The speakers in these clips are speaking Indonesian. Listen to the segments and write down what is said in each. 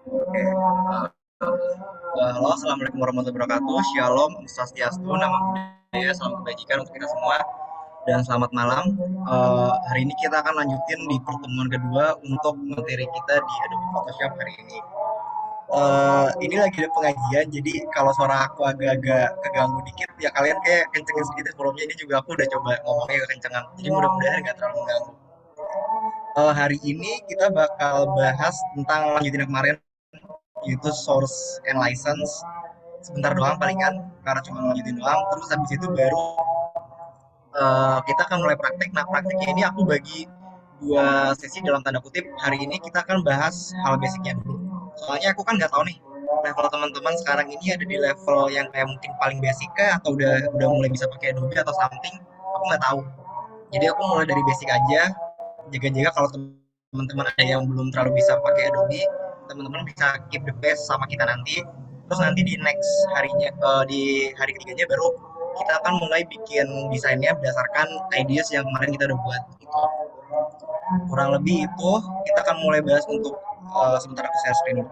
Oke. Halo, assalamualaikum warahmatullahi wabarakatuh. Shalom, Swastiastu, nama budaya, salam kebajikan untuk kita semua. Dan selamat malam. Hari ini kita akan lanjutin di pertemuan kedua untuk materi kita di Adobe Photoshop hari ini. Ini lagi ada pengajian, jadi kalau suara aku agak-agak keganggu dikit, ya kalian kayak kencengin sedikit sebelumnya. Ini juga aku udah coba ngomongnya agak kencengan, jadi mudah-mudahan nggak terlalu mengganggu. Hari ini kita bakal bahas tentang lanjutin yang kemarin, yaitu source and license. Sebentar doang palingan, karena cuma lanjutin doang. Terus habis itu baru kita akan mulai praktek. Nah, prakteknya ini aku bagi dua sesi dalam tanda kutip. Hari ini kita akan bahas hal basicnya dulu. Soalnya aku kan nggak tahu nih level teman-teman sekarang ini ada di level yang kayak mungkin paling basic kah, atau udah mulai bisa pakai Adobe atau something. Aku nggak tahu. Jadi aku mulai dari basic aja. Jaga-jaga kalau teman-teman ada yang belum terlalu bisa pakai Adobe, teman-teman bisa keep the pace sama kita nanti. Terus nanti di next harinya, di hari ketiganya baru kita akan mulai bikin desainnya berdasarkan ideas yang kemarin kita udah buat gitu. Kurang lebih itu kita akan mulai bahas untuk sebentar aku share screen dulu.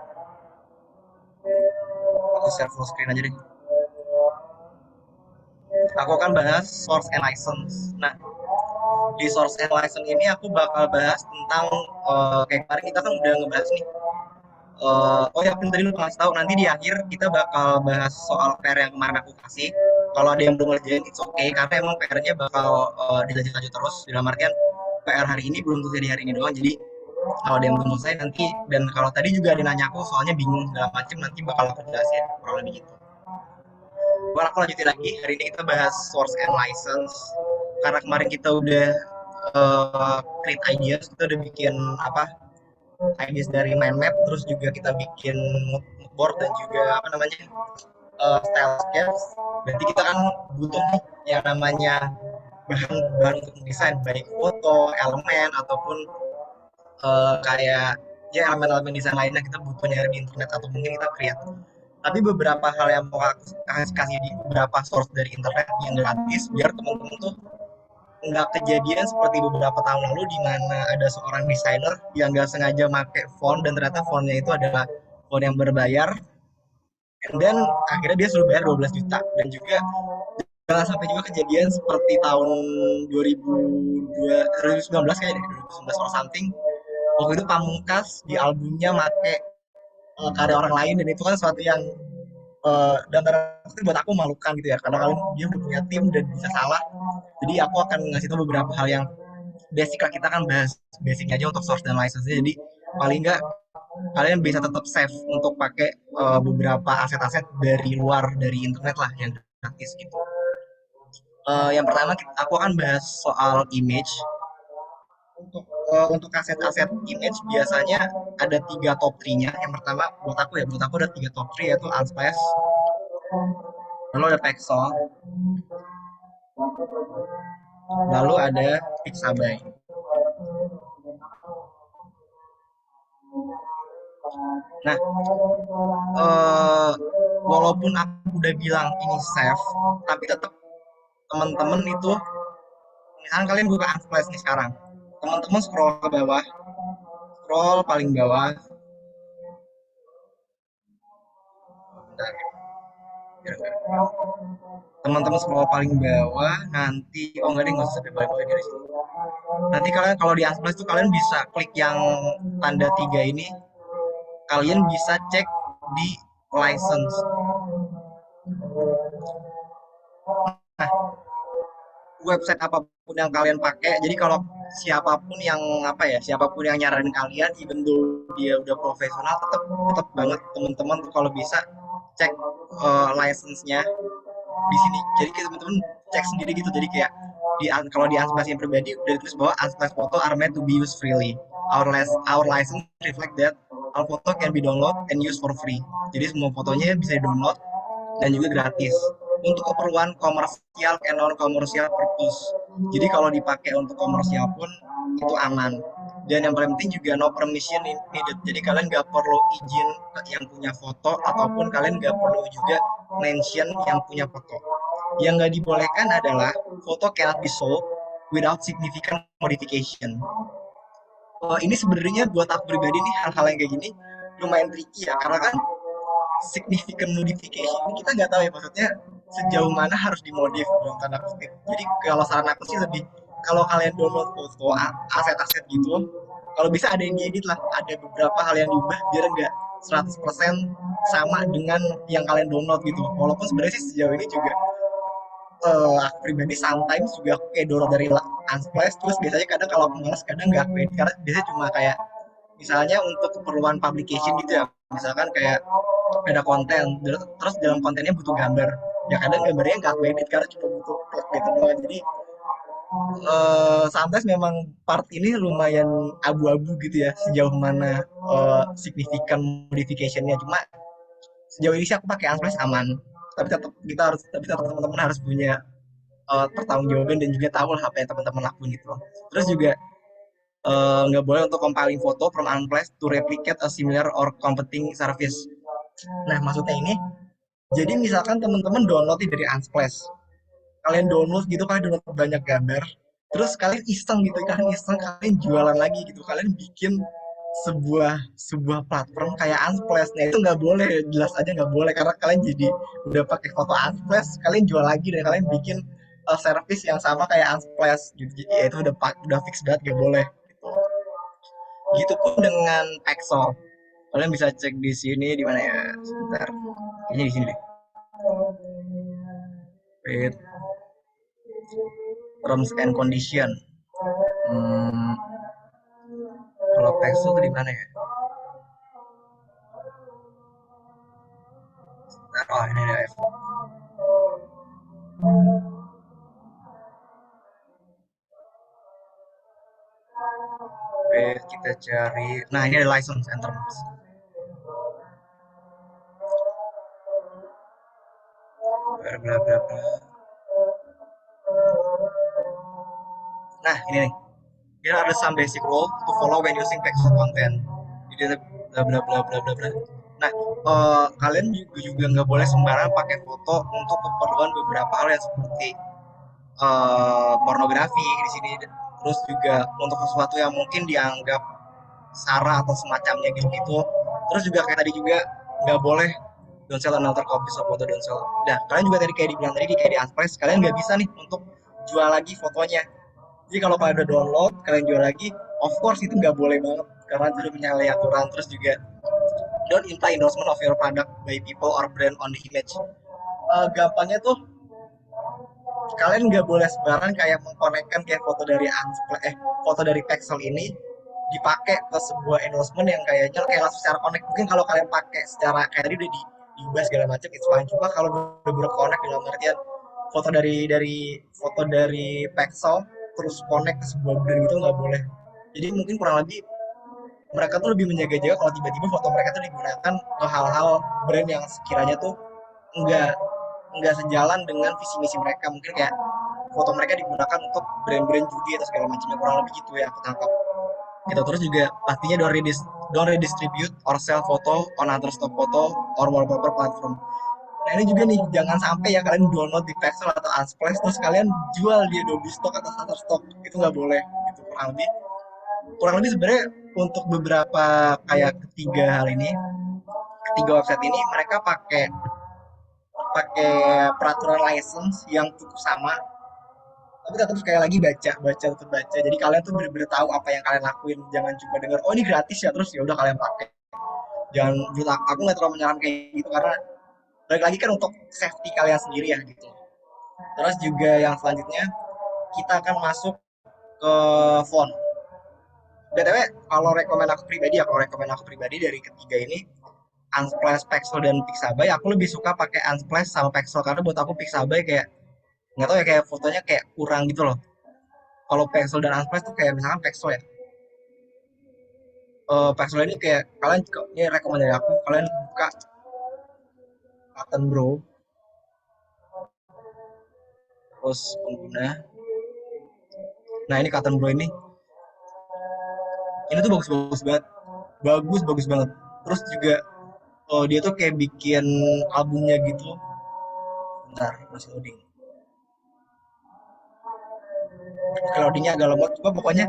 Aku share full screen aja deh. Aku akan bahas source and license. Nah, di source and license ini aku bakal bahas tentang kayak kemarin kita kan udah ngebahas nih. Oh ya, tadi lu kasih tahu nanti di akhir kita bakal bahas soal PR yang kemarin aku kasih. Kalau ada yang belum ngerjain, it's okay karena emang PR-nya bakal dilanjut-lanjut terus. Dalam artian PR hari ini belum selesai di hari ini doang. Jadi kalau ada yang belum selesai nanti, dan kalau tadi juga ada nanya aku soalnya bingung segala macam, nanti bakal aku jelasin kurang lebih gitu. Well, aku lanjutin lagi. Hari ini kita bahas source and license. Karena kemarin kita udah create ideas, kita udah bikin apa ideas dari mind map, terus juga kita bikin mood board dan juga apa namanya style sketch. Berarti kita kan butuh nih yang namanya bahan-bahan untuk desain, baik foto, elemen ataupun kayak ya elemen-elemen desain lainnya kita butuh nyari di internet atau mungkin kita create. Tapi beberapa hal yang mau aku kasih di beberapa source dari internet yang gratis biar teman-teman tuh nggak kejadian seperti beberapa tahun lalu di mana ada seorang desainer yang nggak sengaja pakai font dan ternyata fontnya itu adalah font yang berbayar, dan akhirnya dia suruh bayar 12 juta. Dan juga jangan sampai juga kejadian seperti tahun 2019 kayaknya, 2019 or something, waktu itu Pamungkas di albumnya make karya orang lain, dan itu kan sesuatu yang dan itu buat aku memalukan gitu ya, karena kalian dia udah punya tim dan bisa salah. Jadi aku akan ngasih tahu beberapa hal yang basic lah. Kita kan bahas basicnya aja untuk source dan license. Jadi paling nggak kalian bisa tetap save untuk pakai beberapa aset-aset dari luar dari internet lah yang gratis gitu. Yang pertama aku akan bahas soal image. Untuk aset-aset image biasanya ada tiga top 3-nya. Yang pertama buat aku ada tiga top 3, yaitu Unsplash, lalu ada Pexel, lalu ada Pixabay. Nah, eh, walaupun aku udah bilang ini safe, tapi tetap teman-teman itu, misalkan kalian buka Unsplash nih sekarang, teman-teman scroll ke bawah, scroll paling bawah, bentar, teman-teman scroll paling bawah nanti, oh enggak deh, nggak usah sampai bawah dari sini. Nanti kalian kalau di Unsplash tuh kalian bisa klik yang tanda tiga ini, kalian bisa cek di license. Nah, website apapun yang kalian pakai. Jadi kalau siapapun yang apa ya, siapapun yang nyaranin kalian, even though dia udah profesional, tetap tetap banget teman-teman tuh kalau bisa cek license-nya di sini. Jadi teman-teman cek sendiri gitu. Jadi kayak kalau di Unsplash yang pribadi udah ditulis bahwa Unsplash photo are meant to be used freely. Our license reflect that all photo can be download and used for free. Jadi semua fotonya bisa di-download dan juga gratis untuk keperluan komersial and non komersial purpose. Jadi kalau dipakai untuk komersial pun itu aman. Dan yang paling penting juga no permission needed. Jadi kalian nggak perlu izin yang punya foto, ataupun kalian nggak perlu juga mention yang punya foto. Yang nggak dibolehkan adalah foto cannot be sold without significant modification. Ini sebenarnya buat aku pribadi nih, hal-hal yang kayak gini lumayan tricky ya, karena kan significant modification ini kita nggak tahu ya, maksudnya sejauh mana harus dimodif dalam tanda kutip. Jadi kalau saran aku sih lebih, kalau kalian download foto aset-aset gitu, kalau bisa ada yang diedit lah, ada beberapa hal yang diubah biar nggak 100% sama dengan yang kalian download gitu. Walaupun sebenarnya sih sejauh ini juga aku pribadi sometimes juga aku kayak download dari Unsplash, terus biasanya kadang kalau aku malas kadang nggak aku edit, karena biasanya cuma kayak misalnya untuk keperluan publication gitu ya, misalkan kayak ada konten terus dalam kontennya butuh gambar, ya kadang gambarnya nggak aku edit karena cuma butuh plot gitu doang. Jadi sometimes memang part ini lumayan abu-abu gitu ya, sejauh mana signifikan modificationnya. Cuma sejauh ini sih aku pakai Unsplash aman, tapi tetap kita harus, tapi tetap teman-teman harus punya pertanggungjawaban dan juga tahu lah apa yang teman-teman lakuin gitu. Terus juga nggak boleh untuk compiling foto from Unsplash to replicate a similar or competing service. Nah, maksudnya ini, jadi misalkan teman-teman download dari Unsplash, kalian download gitu, kalian download banyak gambar, terus kalian iseng gitu, kalian jualan lagi gitu, kalian bikin sebuah sebuah platform kayak Unsplash. Nah itu nggak boleh, jelas aja nggak boleh, karena kalian jadi udah pakai foto Unsplash, kalian jual lagi dan kalian bikin service yang sama kayak Unsplash gitu. Jadi ya itu udah fix banget nggak boleh gitu. Gitu pun dengan Pexel. Kalian bisa cek di sini, di mana ya? Sebentar. Kayaknya di sini deh. Wait, terms and condition. Hmm, kalau Pexel tuh di mana ya? Sebentar. Oh, ini ada. Wait, kita cari. Nah, ini ada license and terms. Bla bla bla bla. Nah, ini nih. Here are some basic rules to follow when using Pexel content. Jadi ada bla bla bla bla bla bla. Nah, kalian juga nggak boleh sembarangan pakai foto untuk keperluan beberapa hal yang seperti pornografi di sini. Terus juga untuk sesuatu yang mungkin dianggap sara atau semacamnya gitu-gitu. Terus juga kayak tadi juga nggak boleh don't sell another copy of photo don't sell. Nah, kalian juga tadi kayak dibilang tadi kayak di Unsplash, kalian nggak bisa nih untuk jual lagi fotonya. Jadi kalau kalian udah download, kalian jual lagi, of course itu nggak boleh banget karena itu udah menyalahi aturan. Terus juga don't imply endorsement of your product by people or brand on the image. Gampangnya tuh kalian nggak boleh sembarangan kayak mengkonekkan kayak foto dari foto dari Pexel ini dipakai ke sebuah endorsement yang kayaknya kayak langsung secara connect. Mungkin kalau kalian pakai secara kayak tadi udah diubah segala macam it's fine. Cuma kalau bener-bener connect dalam artian foto dari Pexel terus connect ke sebuah brand gitu nggak boleh. Jadi mungkin kurang lebih mereka tuh lebih menjaga-jaga kalau tiba-tiba foto mereka tuh digunakan ke hal-hal brand yang sekiranya tuh enggak enggak sejalan dengan visi misi mereka. Mungkin kayak foto mereka digunakan untuk brand-brand judi atau segala macamnya, kurang lebih gitu ya aku tangkap gitu. Terus juga pastinya don't redistribute or sell photo on other stock photo or wallpaper platform. Nah ini juga nih, jangan sampai ya kalian download di Pexel atau Unsplash terus kalian jual di Adobe Stock atau Shutterstock, itu nggak boleh gitu. Kurang lebih sebenarnya untuk beberapa kayak ketiga website ini mereka pakai pakai peraturan license yang cukup sama, tapi tetap sekali lagi tetap baca. Jadi kalian tuh bener-bener tahu apa yang kalian lakuin, jangan cuma dengar oh ini gratis ya terus ya udah kalian pakai. Jangan, aku nggak terlalu menyarankan kayak gitu karena balik lagi kan untuk safety kalian sendiri ya gitu. Terus juga yang selanjutnya kita akan masuk ke font. BTW kalau rekomend aku pribadi dari ketiga ini Unsplash, Pexel dan Pixabay, aku lebih suka pakai Unsplash sama Pexel karena buat aku Pixabay kayak nggak tahu ya, kayak fotonya kayak kurang gitu loh. Kalau Pexel dan Unsplash tuh kayak misalkan Pexel ya, Pexel ini kayak kalian, ini rekomend dari aku, kalian buka Button Bro terus pengguna. Nah ini Cotton Bro ini tuh bagus-bagus banget, bagus banget. Terus juga dia tuh kayak bikin albumnya gitu. Bentar masih loading. Oke, loadingnya agak lemot, coba pokoknya.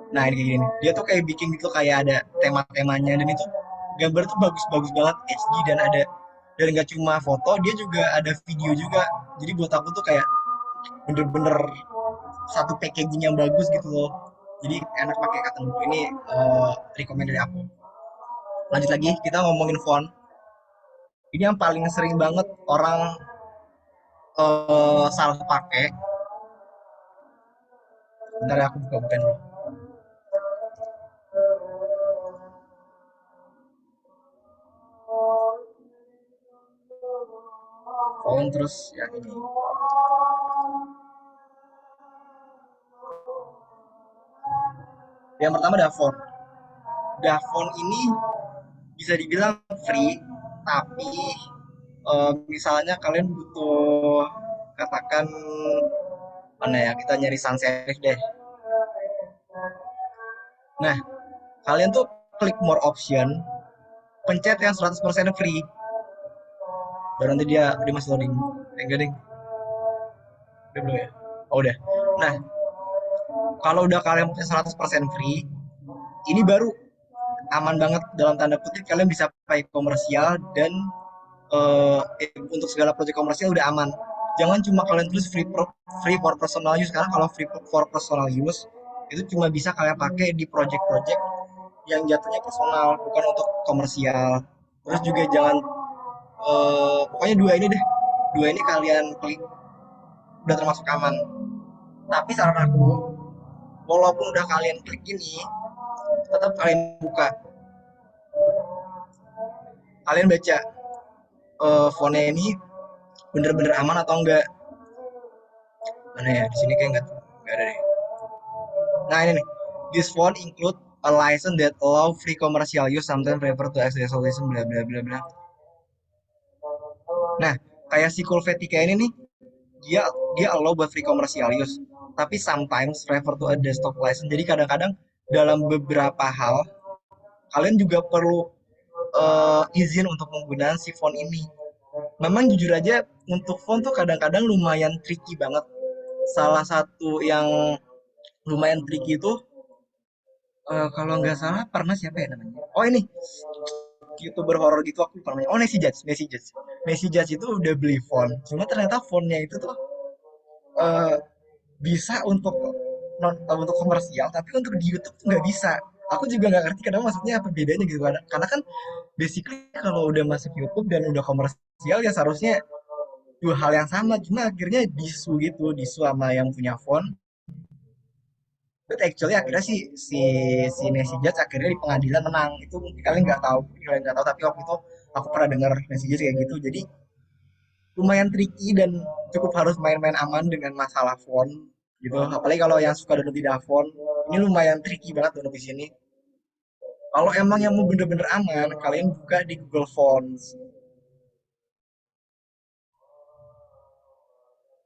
Nah ini kayak gini, dia tuh kayak bikin gitu kayak ada tema-temanya dan itu gambar tuh bagus-bagus banget HD, dan nggak cuma foto, dia juga ada video juga. Jadi buat aku tuh kayak bener-bener satu packaging yang bagus gitu loh. Jadi enak pakai cotton wool ini, recommend dari aku. Lanjut lagi kita ngomongin font. Ini yang paling sering banget orang salah pakai. Bentar ya, aku buka-buka dulu. Font terus ya ini. Yang pertama Davon. Davon ini bisa dibilang free, tapi misalnya kalian butuh, katakan mana ya, kita nyari sans serif deh. Nah, kalian tuh klik more option, pencet yang 100% free. Baru nanti dia masih loading. Enggak ding, udah belum ya? Oh udah. Nah, kalau udah kalian punya 100% free, ini baru aman banget, dalam tanda kutip kalian bisa pakai komersial, dan untuk segala proyek komersial udah aman. Jangan cuma kalian tulis free for personal use, karena kalau free for personal use itu cuma bisa kalian pakai di project-project yang jatuhnya personal, bukan untuk komersial. Terus juga jangan, pokoknya dua ini deh, dua ini kalian klik udah termasuk aman. Tapi saran aku, walaupun udah kalian klik ini, tetap kalian buka, kalian baca fontnya ini bener-bener aman atau enggak. Mana ya, di sini kayak nggak ada deh. Nah ini nih, this font include a license that allow free commercial use, sometimes refer to as resolution bla bla bla bla. Nah, kayak si Helvetica ini nih, dia dia allow buat free commercial use, tapi sometimes refer to a desktop license. Jadi kadang-kadang dalam beberapa hal kalian juga perlu izin untuk menggunakan si font ini. Memang jujur aja untuk font tuh kadang-kadang lumayan tricky banget. Salah satu yang lumayan tricky itu, kalau nggak salah pernah siapa ya namanya? Oh ini YouTuber horror gitu, aku lupa namanya. Oh Nancy Judge, Nancy Judge. Nancy Judge itu udah beli font. Cuma ternyata fontnya itu tuh eh, bisa untuk untuk komersial, tapi untuk di YouTube tuh nggak bisa. Aku juga nggak ngerti kadang maksudnya apa bedanya gitu. Karena kan basically kalau udah masuk YouTube dan udah komersial ya seharusnya dua hal yang sama. Cuma akhirnya disu gitu, disu sama yang punya font. But actually akhirnya si Nancy Judge akhirnya di pengadilan menang. Itu mungkin kalian nggak tahu, tapi waktu itu aku pernah dengar Nancy Judge kayak gitu. Jadi lumayan tricky dan cukup harus main-main aman dengan masalah font gitu. Apalagi kalau yang suka download tidak font, ini lumayan tricky banget download di sini. Kalau emang yang mau bener-bener aman, kalian buka di Google Fonts.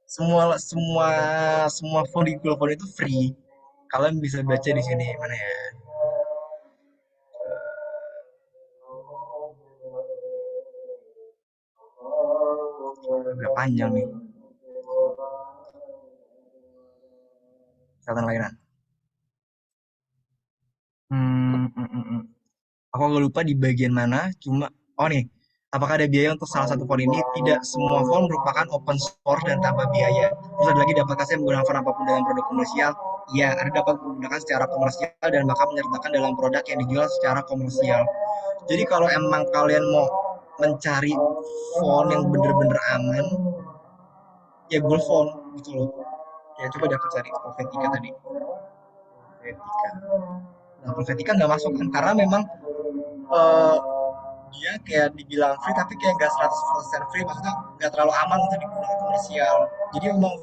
Semua semua semua font di Google Font itu free. Kalian bisa baca di sini mana ya? Udah panjang nih. Catatan layanan. Aku agak lupa di bagian mana, cuma oh nih, apakah ada biaya untuk salah satu font ini? Tidak semua font merupakan open source dan tanpa biaya. Terus ada lagi, dapatkah saya menggunakan font apapun dalam produk komersial? Ya, ada dapat menggunakan secara komersial dan maka menyertakan dalam produk yang dijual secara komersial. Jadi kalau emang kalian mau mencari font yang bener-bener aman, ya Google Font gitu loh. Ya coba deh aku cari Helvetica tadi. Helvetica. Nah, Helvetica nggak masuk kan karena memang eh, dia kayak dibilang free tapi kayak nggak 100% free, maksudnya nggak terlalu aman untuk digunakan komersial. Jadi memang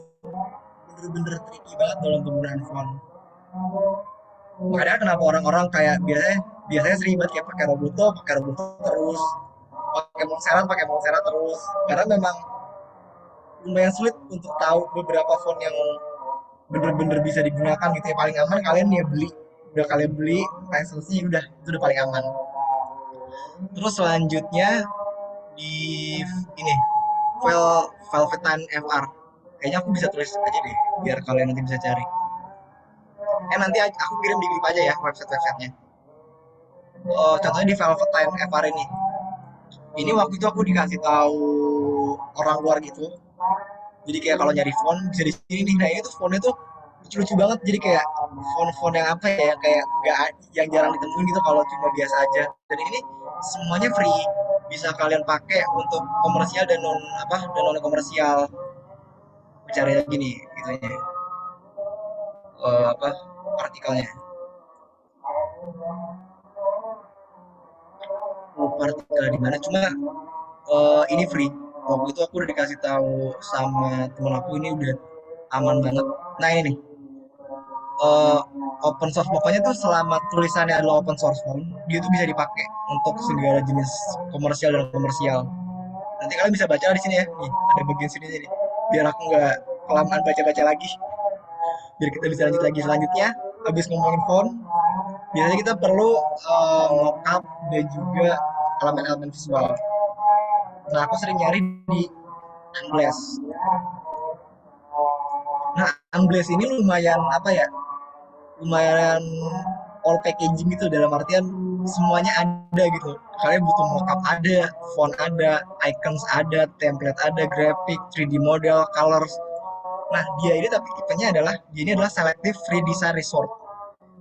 bener-bener tricky banget dalam penggunaan font. Makanya kenapa orang-orang kayak biasanya biasanya sering banget kayak pakai Roboto terus, pakai Montserrat terus, karena memang lumayan sulit untuk tahu beberapa font yang bener-bener bisa digunakan gitu ya. Paling aman kalian ya beli, udah kalian beli license-nya, udah itu udah paling aman. Terus selanjutnya di ini Velvetan FR. Kayaknya aku bisa tulis aja deh, biar kalian nanti bisa cari. Nanti aku kirim di grup aja ya website-websitenya. Contohnya di Velvetine FR ini waktu itu aku dikasih tahu orang luar gitu. Jadi kayak kalau nyari font bisa di sini nih. Nah ini tuh fontnya tuh lucu-lucu banget. Jadi kayak font-font yang apa ya, yang kayak nggak yang jarang ditemuin gitu kalau cuma biasa aja. Dan ini semuanya free, bisa kalian pakai untuk komersial dan non apa dan non komersial. Bicara lagi nih, itunya apa artikelnya. Lupa artikel di mana. Cuma ini free. Waktu itu aku udah dikasih tahu sama temen aku ini udah aman banget. Nah ini nih, eh, open source pokoknya tuh selama tulisannya adalah open source phone dia tuh bisa dipakai untuk segala jenis komersial dan komersial. Nanti kalian bisa baca di sini ya, nih ada bagian sini nih biar aku nggak kelamaan baca-baca lagi, biar kita bisa lanjut lagi selanjutnya. Habis ngomongin phone biasanya kita perlu mockup dan juga elemen-elemen visual. Nah aku sering nyari di Unblast. Nah Unblast ini lumayan apa ya, lumayan all packaging gitu, dalam artian semuanya ada gitu. Kalian butuh mockup ada, font ada, icons ada, template ada, graphic, 3D model, colors. Nah dia ini tapi tipenya adalah dia ini adalah selective free design resort.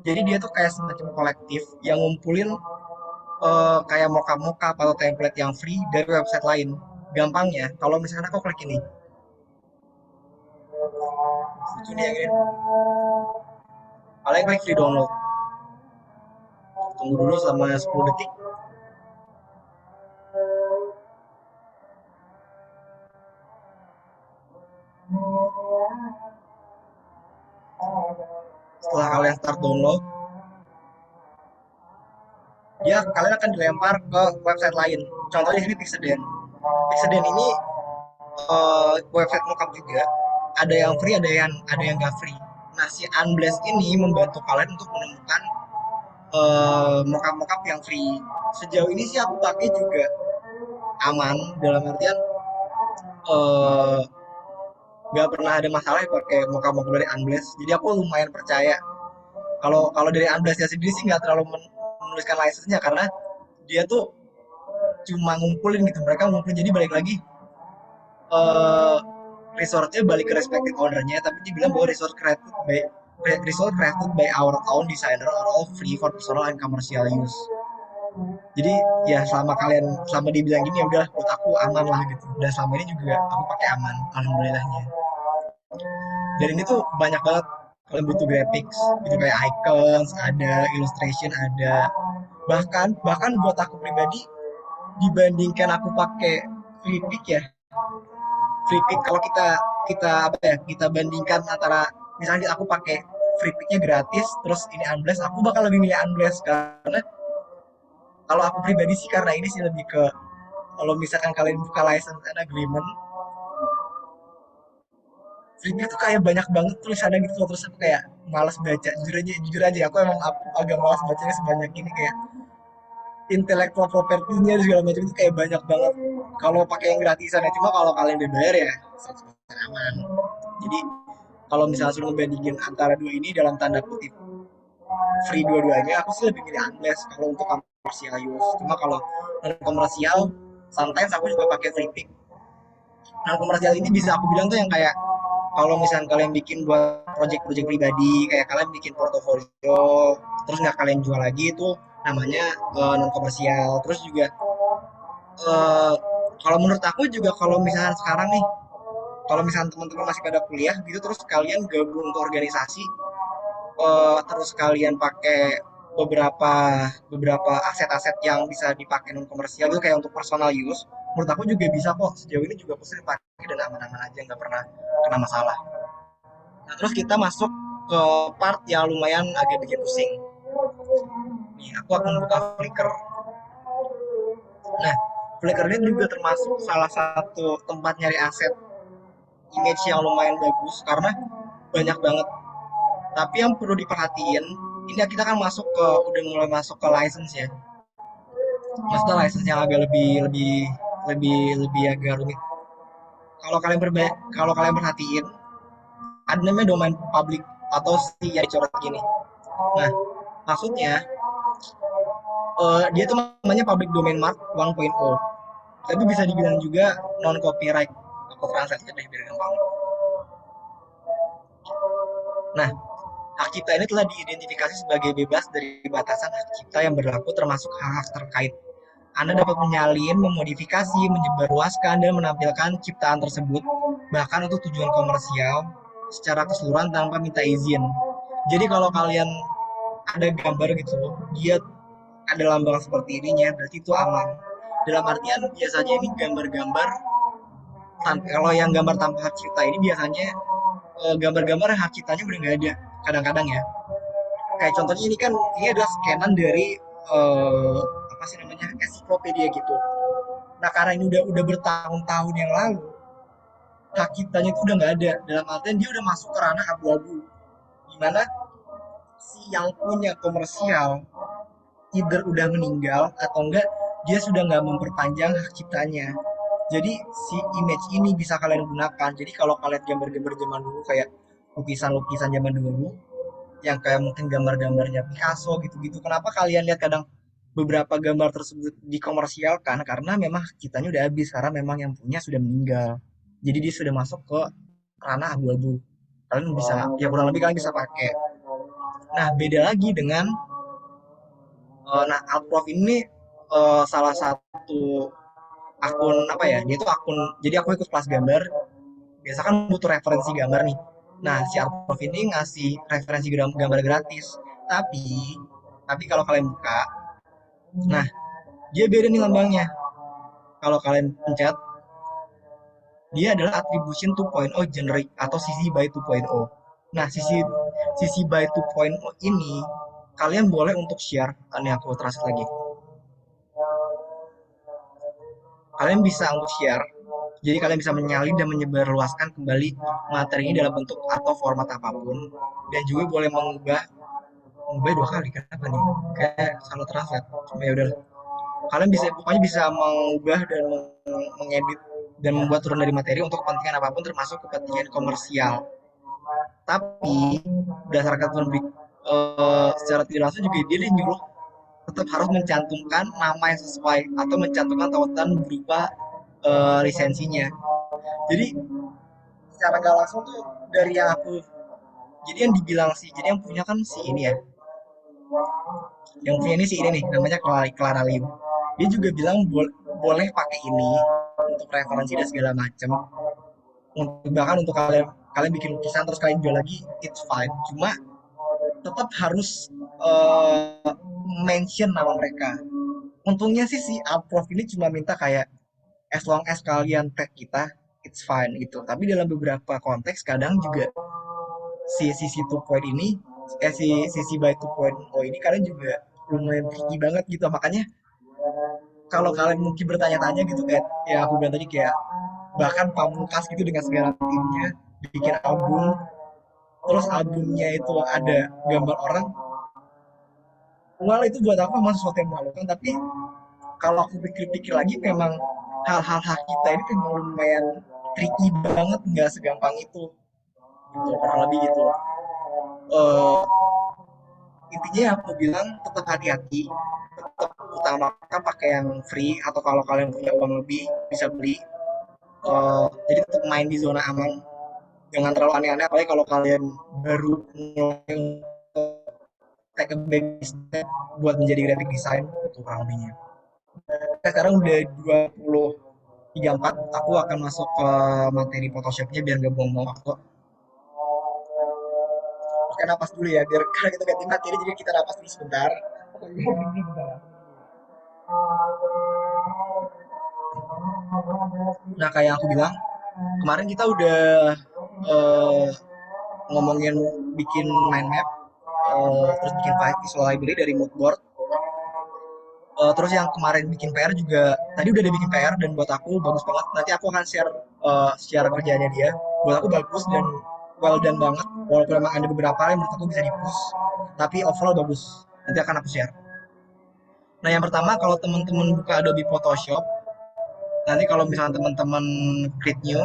Jadi dia tuh kayak semacam kolektif yang ngumpulin kayak mockup-mockup atau template yang free dari website lain. Gampangnya, kalau misalnya aku klik ini, itu dia kan. Kalian klik free download. Tunggu dulu selama 10 detik. Setelah kalian start download, dia kalian akan dilempar ke website lain. Contohnya ini Pixeden. Pixeden ini website mockup juga. Ada yang free, ada yang nggak free. Nah si Unblast ini membantu kalian untuk menemukan mockup-mockup yang free. Sejauh ini sih aku pakai juga aman, dalam artian eh, nggak pernah ada masalah ya pakai mockup-mockup dari Unblast. Jadi aku lumayan percaya. Kalau kalau dari Unblastnya sendiri sih nggak terlalu menuliskan license-nya karena dia tuh cuma ngumpulin gitu, mereka ngumpulin, jadi balik lagi eh resource-nya balik ke respective owner-nya, tapi dibilang bahwa resource created by our own designer are all free for personal and commercial use. Jadi ya selama dibilang gini ya udah buat aku aman lah gitu. Dan selama ini juga aku pakai aman, alhamdulillahnya. Dan ini tuh banyak banget kalian butuh graphics, itu kayak icons, ada illustration, ada bahkan bahkan buat aku pribadi dibandingkan aku pakai Flickr ya. Flickr kalau kita kita apa ya, kita bandingkan antara misalnya aku pakai Flickr-nya gratis terus ini Unblast, aku bakal lebih milih Unblast karena kalau aku pribadi sih karena ini sih lebih ke kalau misalkan kalian buka license and agreement, Flickr tuh kayak banyak banget tulisannya gitu loh, terus aku kayak malas baca, jujur aja aku emang agak malas bacanya sebanyak ini, kayak intellectual property-nya segala macam itu kayak banyak banget kalau pakai yang gratisan ya. Cuma kalau kalian udah bayar ya 100% aman. Jadi kalau misalnya suruh ngebandingin antara dua ini dalam tanda kutip free dua-duanya, aku sih lebih milih Unblast kalau untuk komersial use. Cuma kalau non komersial sometimes aku juga pakai free pick. Non komersial ini bisa aku bilang tuh yang kayak kalau misalnya kalian bikin buat project-project pribadi, kayak kalian bikin portofolio terus nggak kalian jual lagi, itu namanya non komersial. Terus juga eh, kalau menurut aku juga kalau misalnya sekarang nih, kalau misalnya teman-teman masih pada kuliah gitu terus kalian gabung ke organisasi, terus kalian pakai beberapa beberapa aset-aset yang bisa dipakai non komersial itu kayak untuk personal use, menurut aku juga bisa kok. Sejauh ini juga aku sering pakai dan aman-aman aja, nggak pernah kena masalah. Nah terus kita masuk ke part yang lumayan agak bikin pusing. Nih aku akan buka Flickr. Nah Flickr ini juga termasuk salah satu tempat nyari aset image yang lumayan bagus karena banyak banget. Tapi yang perlu diperhatiin, ini kita kan udah mulai masuk ke license ya. Maksudnya license yang agak lebih lebih lebih lebih agak rumit. Kalau kalian perhatiin, ada namanya domain public atau si yang dicoret gini. Nah, maksudnya Dia tuh namanya public domain mark 1.0. Tapi bisa dibilang juga non copyright. Aku translate aja deh biar gampang. Nah, hak cipta ini telah diidentifikasi sebagai bebas dari batasan hak cipta yang berlaku termasuk hak-hak terkait. Anda dapat menyalin, memodifikasi, menyebarluaskan, dan menampilkan ciptaan tersebut, bahkan untuk tujuan komersial, secara keseluruhan tanpa minta izin. Jadi kalau kalian ada gambar gitu, dia ada lambang seperti ininya, berarti itu aman. Dalam artian biasanya ini gambar-gambar, kalau yang gambar tanpa hak cipta ini biasanya gambar-gambar hak ciptanya udah nggak ada kadang-kadang ya. Kayak contohnya ini kan ini adalah scanan dari apa sih namanya ensiklopedia gitu. Nah karena ini udah bertahun-tahun yang lalu, hak ciptanya itu udah nggak ada. Dalam artian dia udah masuk ke ranah abu-abu. Gimana si yang punya komersial either udah meninggal atau enggak dia sudah nggak memperpanjang hak ciptanya. Jadi si image ini bisa kalian gunakan. Jadi kalau kalian gambar-gambar zaman dulu kayak lukisan-lukisan zaman dulu yang kayak mungkin gambar-gambarnya Picasso gitu-gitu. Kenapa kalian lihat kadang beberapa gambar tersebut dikomersialkan karena memang hak ciptanya udah habis karena memang yang punya sudah meninggal. Jadi dia sudah masuk ke ranah abu-abu. Kalian bisa ya kurang lebih kalian bisa pakai. Nah, beda lagi dengan nah Alprof ini salah satu akun apa ya? Dia tuh akun jadi aku ikut kelas gambar. Biasa kan butuh referensi gambar nih. Nah, si Alprof ini ngasih referensi gambar gratis. Tapi kalau kalian buka, nah dia beda nih lambangnya. Kalau kalian pencet, dia adalah attribution 2.0 generic atau CC by 2.0. Nah, CC by 2.0 ini kalian boleh untuk share. Ini aku translate lagi. Kalian bisa untuk share. Jadi kalian bisa menyalin dan menyebarluaskan kembali materi ini dalam bentuk atau format apapun. Dan juga boleh mengubah dua kali. Kenapa nih? Kayak salah translate. Cuma ya udah. Kalian bisa pokoknya bisa mengubah dan mengedit dan membuat turun dari materi untuk kepentingan apapun termasuk kepentingan komersial. Tapi berdasarkan ketentuan secara tidak langsung juga dia nyuruh tetap harus mencantumkan nama yang sesuai atau mencantumkan tautan berupa lisensinya. Jadi secara nggak langsung tuh dari yang aku jadi yang dibilang sih jadi yang punya kan si ini ya yang punya ini si ini nih namanya Clara Liu. Dia juga bilang boleh pakai ini untuk referensi dan segala macam untuk bahkan untuk kalian kalian bikin lukisan terus kalian jual lagi it's fine, cuma tetap harus mention nama mereka. Untungnya sih si Alprof ini cuma minta kayak as long as kalian tag kita it's fine gitu, tapi dalam beberapa konteks kadang juga si 2 ini si by 2.0 ini kalian juga lumayan tinggi banget gitu. Makanya kalau kalian mungkin bertanya-tanya gitu kayak ya aku bilang tadi kayak bahkan Pamungkas gitu dengan segala timnya bikin album terus albumnya itu ada gambar orang, well itu buat aku memang sesuatu yang memalukan. Tapi kalau aku pikir-pikir lagi memang hal-hal hak kita ini memang lumayan tricky banget, nggak segampang itu gitu kurang lebih gitu. uh, Intinya aku bilang tetap hati-hati, tetap utamakan pakai yang free atau kalau kalian punya uang lebih bisa beli. Jadi tetap main di zona aman, jangan terlalu aneh-aneh apalagi kalau kalian baru mulai take a baby step buat menjadi graphic design itu kurang lebihnya. Sekarang udah 20.34, aku akan masuk ke materi Photoshopnya biar gak buang-buang waktu. Kita napas dulu ya biar karena kita ganti materi jadi kita napas dulu sebentar. Nah kayak aku bilang kemarin kita udah uh, ngomongin bikin mind map, terus bikin visual library dari mood board. Terus yang kemarin bikin PR juga tadi udah ada bikin PR dan buat aku bagus banget. Nanti aku akan share kerjanya dia. Buat aku bagus dan well done banget. Walaupun memang ada beberapa yang menurut aku bisa di-push, tapi overall bagus. Nanti akan aku share. Nah yang pertama kalau teman-teman buka Adobe Photoshop, nanti kalau misalnya teman-teman create new,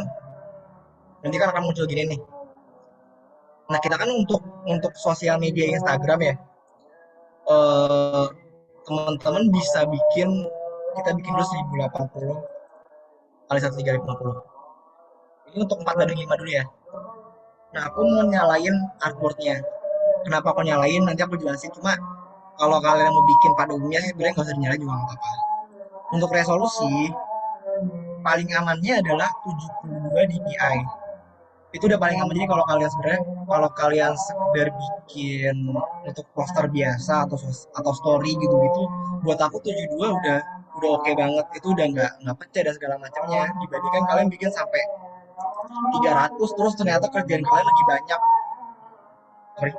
nanti kan akan muncul gini nih. Nah kita kan untuk sosial media Instagram ya, eh, teman-teman bisa kita bikin dulu 1080 kali 1350. Ini untuk 4:5 dulu ya. Nah, aku mau nyalain artboardnya. Kenapa aku nyalain? Nanti aku jelasin. Cuma kalau kalian mau bikin pada umumnya sih sebenarnya nggak usah dinyalain juga nggak apa-apa. Untuk resolusi, paling amannya adalah 72 dpi. Itu udah paling aman. Jadi kalau kalian sekedar bikin untuk poster biasa atau story gitu-gitu, buat aku 72 udah oke banget. Itu udah nggak pecah dan segala macamnya, dibandingkan kalian bikin sampai 300 terus ternyata kerjaan kalian lagi banyak. Sorry,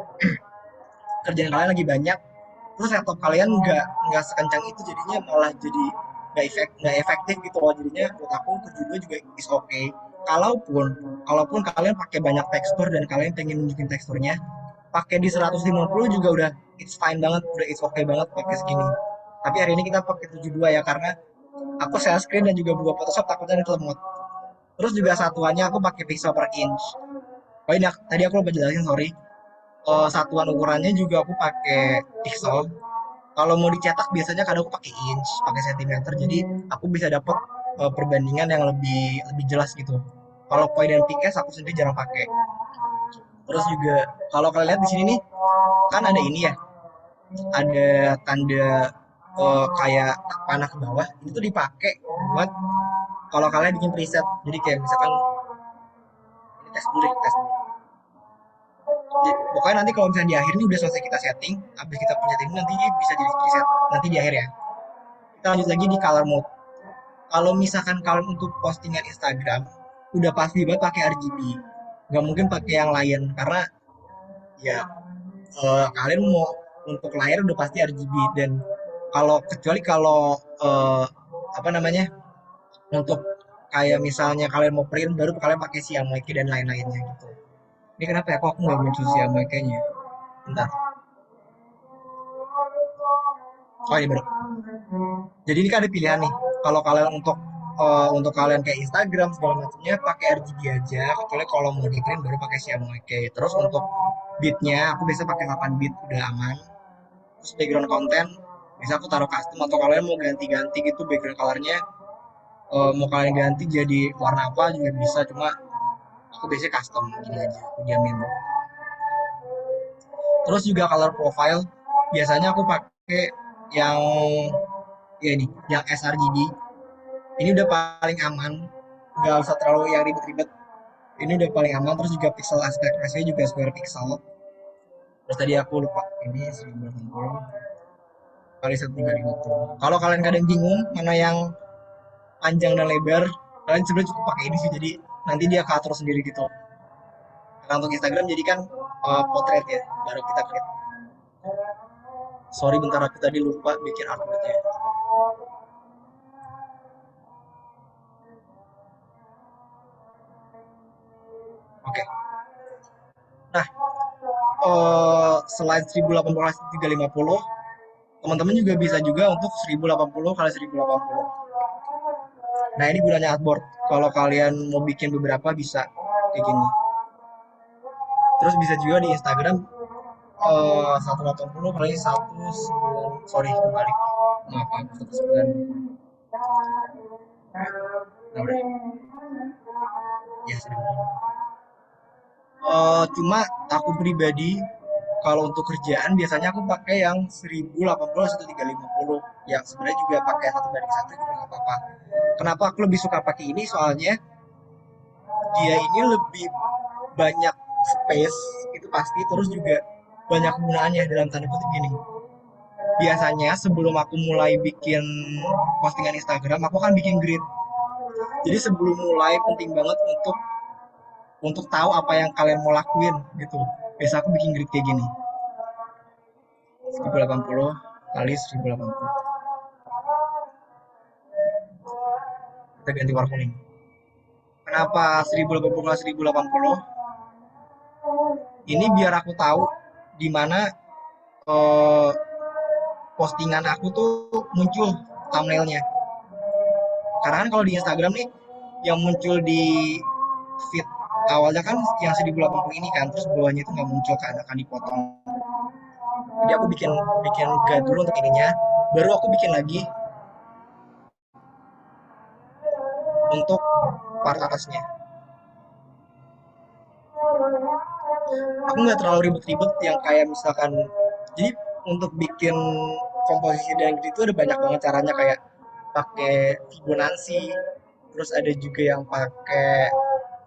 kerjaan kalian lagi banyak, terus laptop kalian nggak sekencang itu, jadinya malah jadi nggak efektif gitu loh. Jadinya buat aku 72 juga is okay. Kalaupun kalian pakai banyak tekstur dan kalian pengen nunjukin teksturnya, pakai di 150 juga udah it's fine banget, udah it's okay banget pakai segini. Tapi hari ini kita pakai 72 ya, karena aku share screen dan juga buka Photoshop takutnya ini lemot. Terus juga satuannya aku pakai pixel per inch. Oh ini tadi aku lupa jelasin, sorry. Satuan ukurannya juga aku pakai pixel. Kalau mau dicetak biasanya kadang aku pakai inch, pakai sentimeter. Jadi aku bisa dapat perbandingan yang lebih lebih jelas gitu. Kalau point dan pks aku sendiri jarang pakai. Terus juga kalau kalian lihat di sini nih, kan ada ini ya, ada tanda kayak panah ke bawah. Itu tuh dipakai buat kalau kalian bikin preset. Jadi kayak misalkan ini tes dulu. Jadi, pokoknya nanti kalau misalnya di akhir ini udah selesai kita setting, habis kita pencet ini nanti bisa jadi preset nanti di akhir ya. Kita lanjut lagi di color mode. Kalau misalkan kalian untuk postingan Instagram, udah pasti banget pakai RGB. Nggak mungkin pakai yang lain karena ya kalian mau untuk layar udah pasti RGB. Dan kecuali kalau apa namanya, untuk kayak misalnya kalian mau print baru kalian pakai CMYK dan lain-lainnya gitu. Ini kenapa ya, kok aku nggak muncul CMYK-nya? Bentar. Oh ini baru. Jadi ini kan ada pilihan nih. Kalau kalian untuk kalian kayak Instagram segala macamnya pakai RGB aja. Kecuali kalau mau di print baru pakai CMYK. Terus untuk bitnya aku biasa pakai 8 bit udah aman. Terus background konten bisa aku taruh custom, atau kalian mau ganti-ganti gitu background colornya, mau kalian ganti jadi warna apa juga bisa. Cuma aku biasanya custom gini aja, aku diamin. Terus juga color profile biasanya aku pakai yang ya ini, yang sRGB. Ini udah paling aman, nggak usah terlalu yang ribet-ribet. Ini udah paling aman. Terus juga pixel aspect ratio juga square pixel. Terus tadi aku lupa, ini 1080 kali 1350. Kalau kalian kadang bingung mana yang panjang dan lebar, kalian sebenarnya cukup pakai ini sih. Jadi nanti dia keatur sendiri gitu. Karena untuk Instagram jadi kan potret ya, baru kita create. Sorry bentar, aku tadi lupa bikin artboardnya. Oke. Nah, selain 1080 kali 350, teman-teman juga bisa juga untuk 1080 kali 1080. Nah, ini gunanya artboard. Kalau kalian mau bikin beberapa bisa kayak gini. Terus bisa juga di Instagram 180 kali 19, sorry kembali. Maaf, 19. Nah, udah. Ya, sudah. Cuma aku pribadi kalau untuk kerjaan biasanya aku pakai yang 1080 atau 350, yang sebenarnya juga pakai 1:1 juga nggak apa-apa. Kenapa aku lebih suka pakai ini? Soalnya dia ini lebih banyak space itu pasti, terus juga banyak gunanya dalam tanda kutip gini. Biasanya sebelum aku mulai bikin postingan Instagram, aku kan bikin grid. Jadi sebelum mulai penting banget untuk tahu apa yang kalian mau lakuin gitu. Biasa aku bikin grid kayak gini. 1080 kali 1080. Kita ganti warna kuning. Kenapa 1080 kali 1080? Ini biar aku tahu di mana eh, postingan aku tuh muncul thumbnailnya. Karena kan kalau di Instagram nih yang muncul di feed awalnya kan yang 1080 ini kan, terus bawahnya itu nggak muncul kan, akan dipotong. Jadi aku bikin bikin guide dulu untuk ininya. baru aku bikin lagi untuk part atasnya. Aku nggak terlalu ribet-ribet yang kayak misalkan, jadi untuk bikin komposisi dan gitu itu ada banyak banget caranya, kayak pakai Fibonacci, terus ada juga yang pakai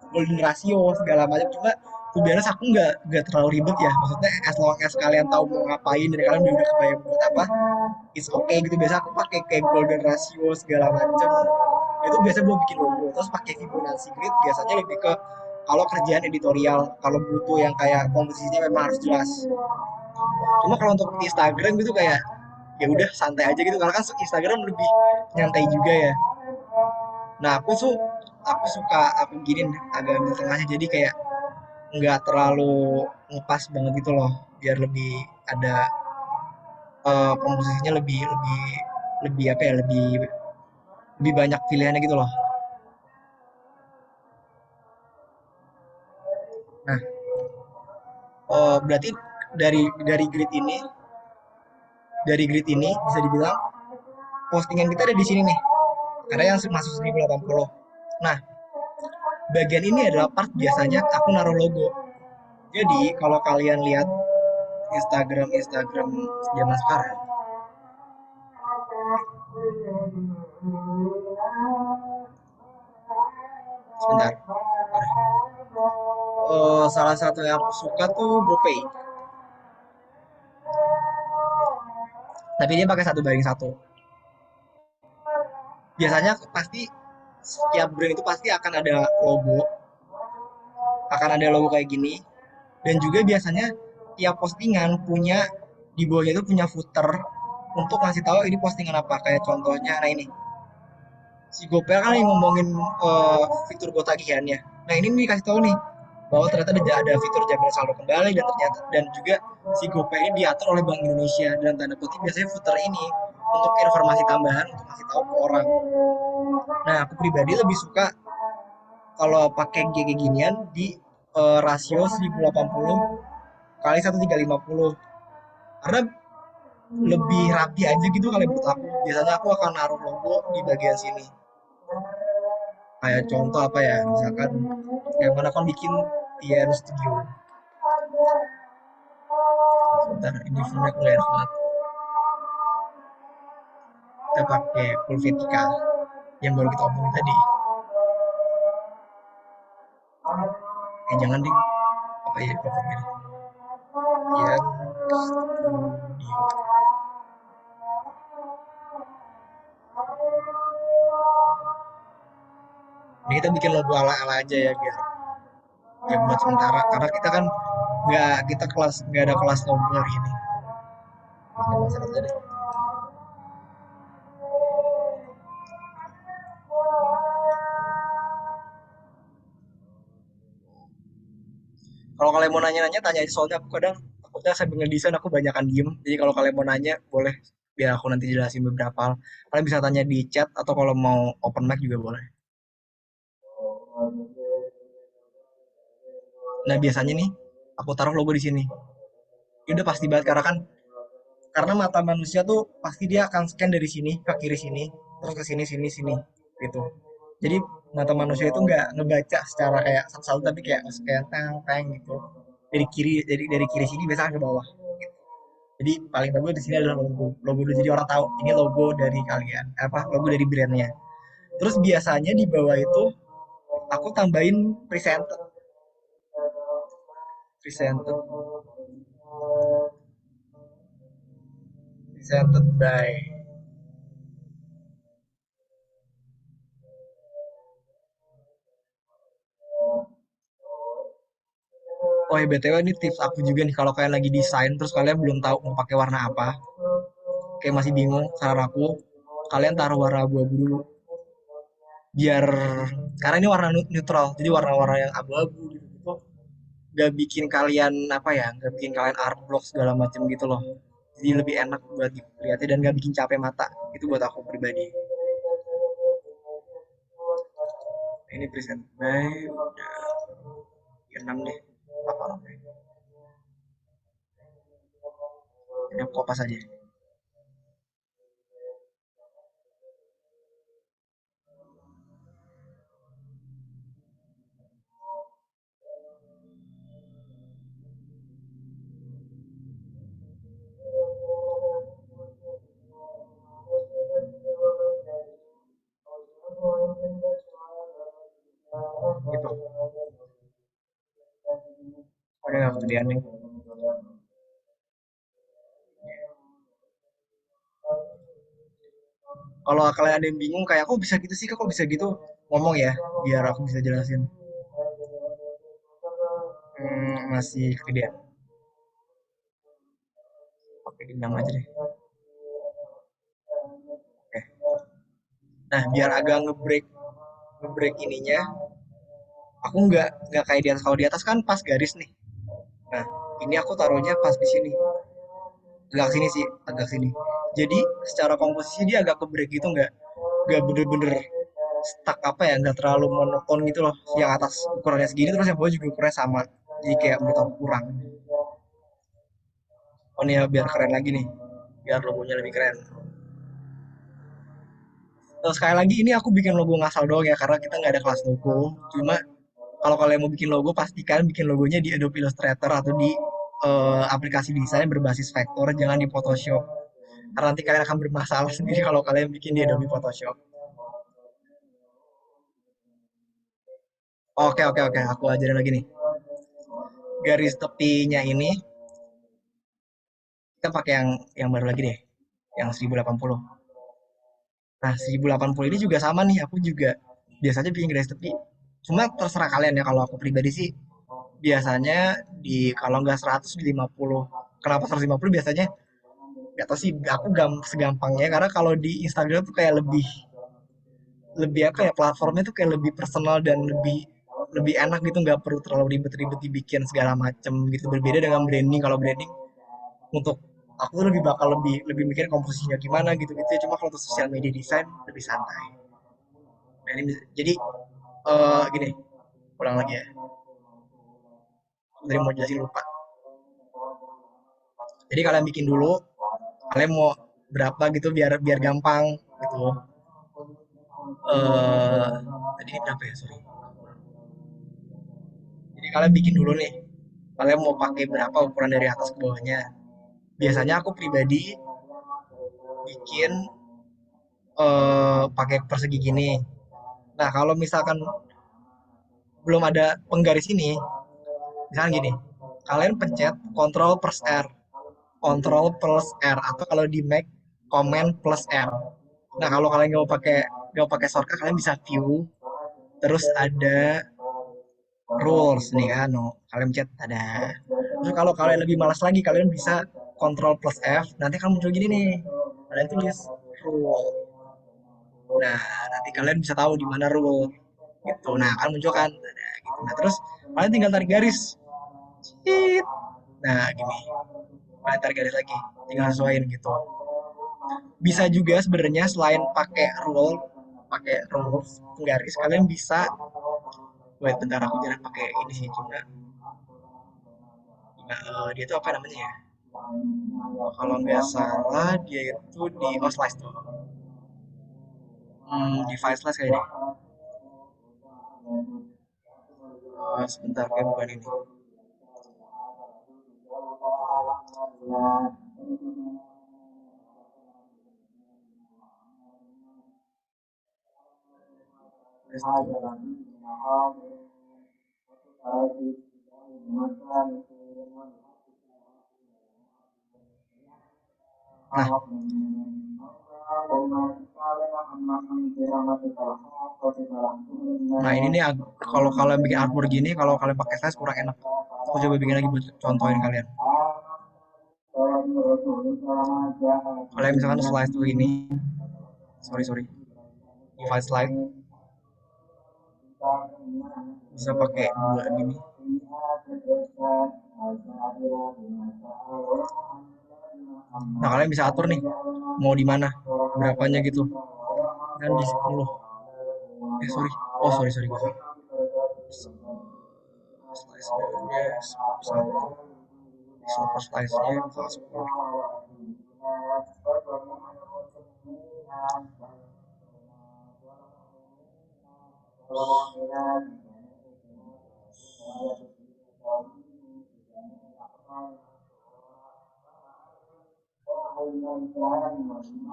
golden ratio segala macam. Cuma to be honest, aku nggak terlalu ribet ya, maksudnya as long as kalian tahu mau ngapain dan kalian udah kebayang buat apa, it's okay gitu. Biasa aku pakai kayak golden ratio segala macam, itu biasa gue bikin logo. Terus pakai Fibonacci grid biasanya lebih ke kalau kerjaan editorial, kalau butuh yang kayak komposisinya memang harus jelas. Cuma kalau untuk Instagram gitu kayak ya udah santai aja gitu, karena kan Instagram lebih nyantai juga ya. Nah aku suka aku giniin agak di tengahnya, jadi kayak nggak terlalu ngepas banget gitu loh, biar lebih ada komposisinya lebih lebih lebih apa ya, lebih lebih banyak pilihannya gitu loh. Nah, berarti dari grid ini bisa dibilang postingan kita ada di sini nih, karena yang masuk 1080. Nah, bagian ini adalah part biasanya aku naruh logo. Jadi kalau kalian lihat Instagram Instagram zaman sekarang, sebentar. Salah satu yang aku suka tuh GoPay, tapi dia pakai 1:1. Biasanya pasti setiap brand itu pasti akan ada logo kayak gini, dan juga biasanya tiap postingan punya di bawahnya itu punya footer untuk ngasih tahu ini postingan apa. Kayak contohnya, nah ini si GoPay kan yang ngomongin fitur gotagihannya. Nah ini nih kasih tahu nih bahwa ternyata ada fitur jaminan saldo kembali, dan ternyata dan juga si GoPay ini diatur oleh Bank Indonesia, dan tanda kutip biasanya footer ini untuk informasi tambahan untuk ngasih tahu ke orang. Nah aku pribadi lebih suka kalau pakai GG ginian di rasio 1080 kali 1350, karena lebih rapi aja gitu kali menurut aku. Biasanya aku akan naruh logo di bagian sini. Kayak contoh apa ya, misalkan yang mana kan bikin TN Studio. Sebentar, ini filmnya clear banget. Kita pakai full vertical yang baru kita omongin tadi. Jangan ding, apa ya pokoknya TN Studio. Ini kita bikin logo ala-ala aja ya, biar ya buat sementara, karena kita kan nggak ada kelas logo hari ini. Kalau kalian mau nanya-nanya, tanya aja, soalnya aku kadang takutnya sambil ngedesain aku banyakan diem. Jadi kalau kalian mau nanya, boleh, biar aku nanti jelasin beberapa hal. Kalian bisa tanya di chat, atau kalau mau open mic juga boleh. Nah biasanya nih, aku taruh logo di sini. Ini udah pasti banget, karena mata manusia tuh pasti dia akan scan dari sini ke kiri sini, terus ke sini sini sini gitu. Jadi mata manusia itu nggak ngebaca secara kayak satu-satu, tapi kayak scan tang tang gitu. Dari kiri sini biasanya ke bawah. Jadi paling bagus di sini adalah logo dulu, jadi orang tahu ini logo dari kalian, apa logo dari brandnya. Terus biasanya di bawah itu aku tambahin presented presented by. Oh ya BTW, ini tips aku juga nih, kalau kalian lagi desain terus kalian belum tahu mau pakai warna apa, kayak masih bingung, saran aku kalian taruh warna abu-abu dulu, biar, karena ini warna neutral, jadi warna-warna yang abu-abu gitu gitu gak bikin kalian apa ya, gak bikin kalian art block segala macam gitu loh. Jadi lebih enak buat dilihatnya dan gak bikin capek mata. Itu buat aku pribadi. Ini present by udah 6 deh. Apa namanya? Ini aku kopas aja. kegedean nih. Kalau kalian ada yang bingung kayak kok bisa gitu sih, kok bisa gitu, ngomong ya biar aku bisa jelasin. Masih kegedean. Oke, diam aja deh. Oke. Nah, biar agak ngebreak ngebreak ininya, aku nggak kayak di atas. Kalau di atas kan pas garis nih. Nah, ini aku taruhnya pas di sini. Agak sini sih, agak sini. Jadi secara komposisi dia agak ke break gitu, nggak bener-bener stuck apa ya, nggak terlalu monoton gitu loh. Yang atas ukurannya segini terus yang bawah juga ukurannya sama. Jadi kayak menurut aku kurang. Oh nih ya, biar keren lagi nih, biar logonya lebih keren. Terus sekali lagi ini aku bikin logo ngasal doang ya karena kita nggak ada kelas logo. Cuma kalau kalian mau bikin logo pastikan bikin logonya di Adobe Illustrator atau di aplikasi desain berbasis vektor, jangan di Photoshop. Karena nanti kalian akan bermasalah sendiri kalau kalian bikin di Adobe Photoshop. Oke, oke, oke, aku ajarin lagi nih. Garis tepinya ini kita pakai yang baru lagi deh, yang 1080. Nah, 1080 ini juga sama nih, aku juga biasanya bikin garis tepi. Cuma terserah kalian ya, kalau aku pribadi sih biasanya kalau nggak 100 di 50. Kenapa 150? Biasanya nggak tahu sih, aku segampangnya karena kalau di Instagram tuh kayak lebih lebih apa ya, platformnya tuh kayak lebih personal dan lebih lebih enak gitu, nggak perlu terlalu ribet-ribet dibikin segala macem gitu. Berbeda dengan branding. Kalau branding untuk aku tuh lebih bakal lebih lebih mikir komposisinya gimana gitu gitu ya. Cuma kalau untuk sosial media desain lebih santai. Nah, ini jadi gini, ulang lagi ya, tadi mau jelasin lupa. Jadi kalian bikin dulu, kalian mau berapa gitu biar biar gampang gitu. eh Tadi ini berapa ya, sorry. Jadi kalian bikin dulu nih, kalian mau pakai berapa ukuran dari atas ke bawahnya. Biasanya aku pribadi bikin pakai persegi gini. Nah, kalau misalkan belum ada penggaris ini, misalnya gini, kalian pencet Ctrl plus R atau kalau di Mac Command plus R. Nah, kalau kalian nggak mau pakai shortcut, kalian bisa view, terus ada rules nih kan, no. Kalian pencet ada. Terus kalau kalian lebih malas lagi, kalian bisa Ctrl plus F, nanti akan muncul gini nih, kalian tulis rule. Nah, nanti kalian bisa tahu di mana rule gitu. Nah, akan muncul kan ada gitu. Nah, terus kalian tinggal tarik garis. Cit. Nah, gini. Kalian tarik garis lagi, tinggal sesuaiin gitu. Bisa juga sebenarnya selain pakai rules garis, kalian bisa, wait bentar, aku jangan pakai ini sih, cuma dia itu apa namanya ya, kalau nggak salah dia itu di slice tuh. Di file slice kayaknya deh. Sebentar, kayak bukan ini. Nah, nah ini nih, kalau kalian bikin artwork gini, kalau kalian pakai slice kurang enak. Aku coba bikin lagi buat contohin kalian. Kalian misalkan slice tuh ini, sorry sorry, di file slide bisa pakai dua gini. Nah, kalian bisa atur nih mau di mana, berapanya gitu. Kan di 10. Sorry. Oh, sorry sorry gue. Slice-nya satu. Super slice-nya salah 10.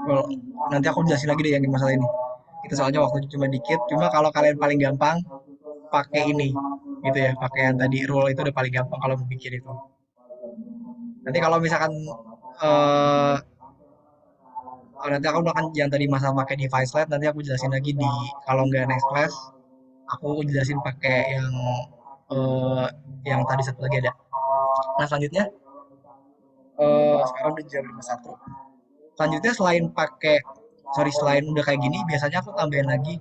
Well, nanti aku jelasin lagi deh yang masalah ini. Itu soalnya waktu cuma dikit. Cuma kalau kalian paling gampang pakai ini. gitu ya, pakai yang tadi rule itu udah paling gampang kalau mau bikin itu. Nanti kalau misalkan eh nanti aku akan yang tadi masa pakai device led, nanti aku jelasin lagi di kalau nggak next class, aku jelasin pakai eh yang tadi satu lagi ada. Nah selanjutnya sekarang udah jam 51. Selanjutnya selain udah kayak gini, biasanya aku tambahin lagi.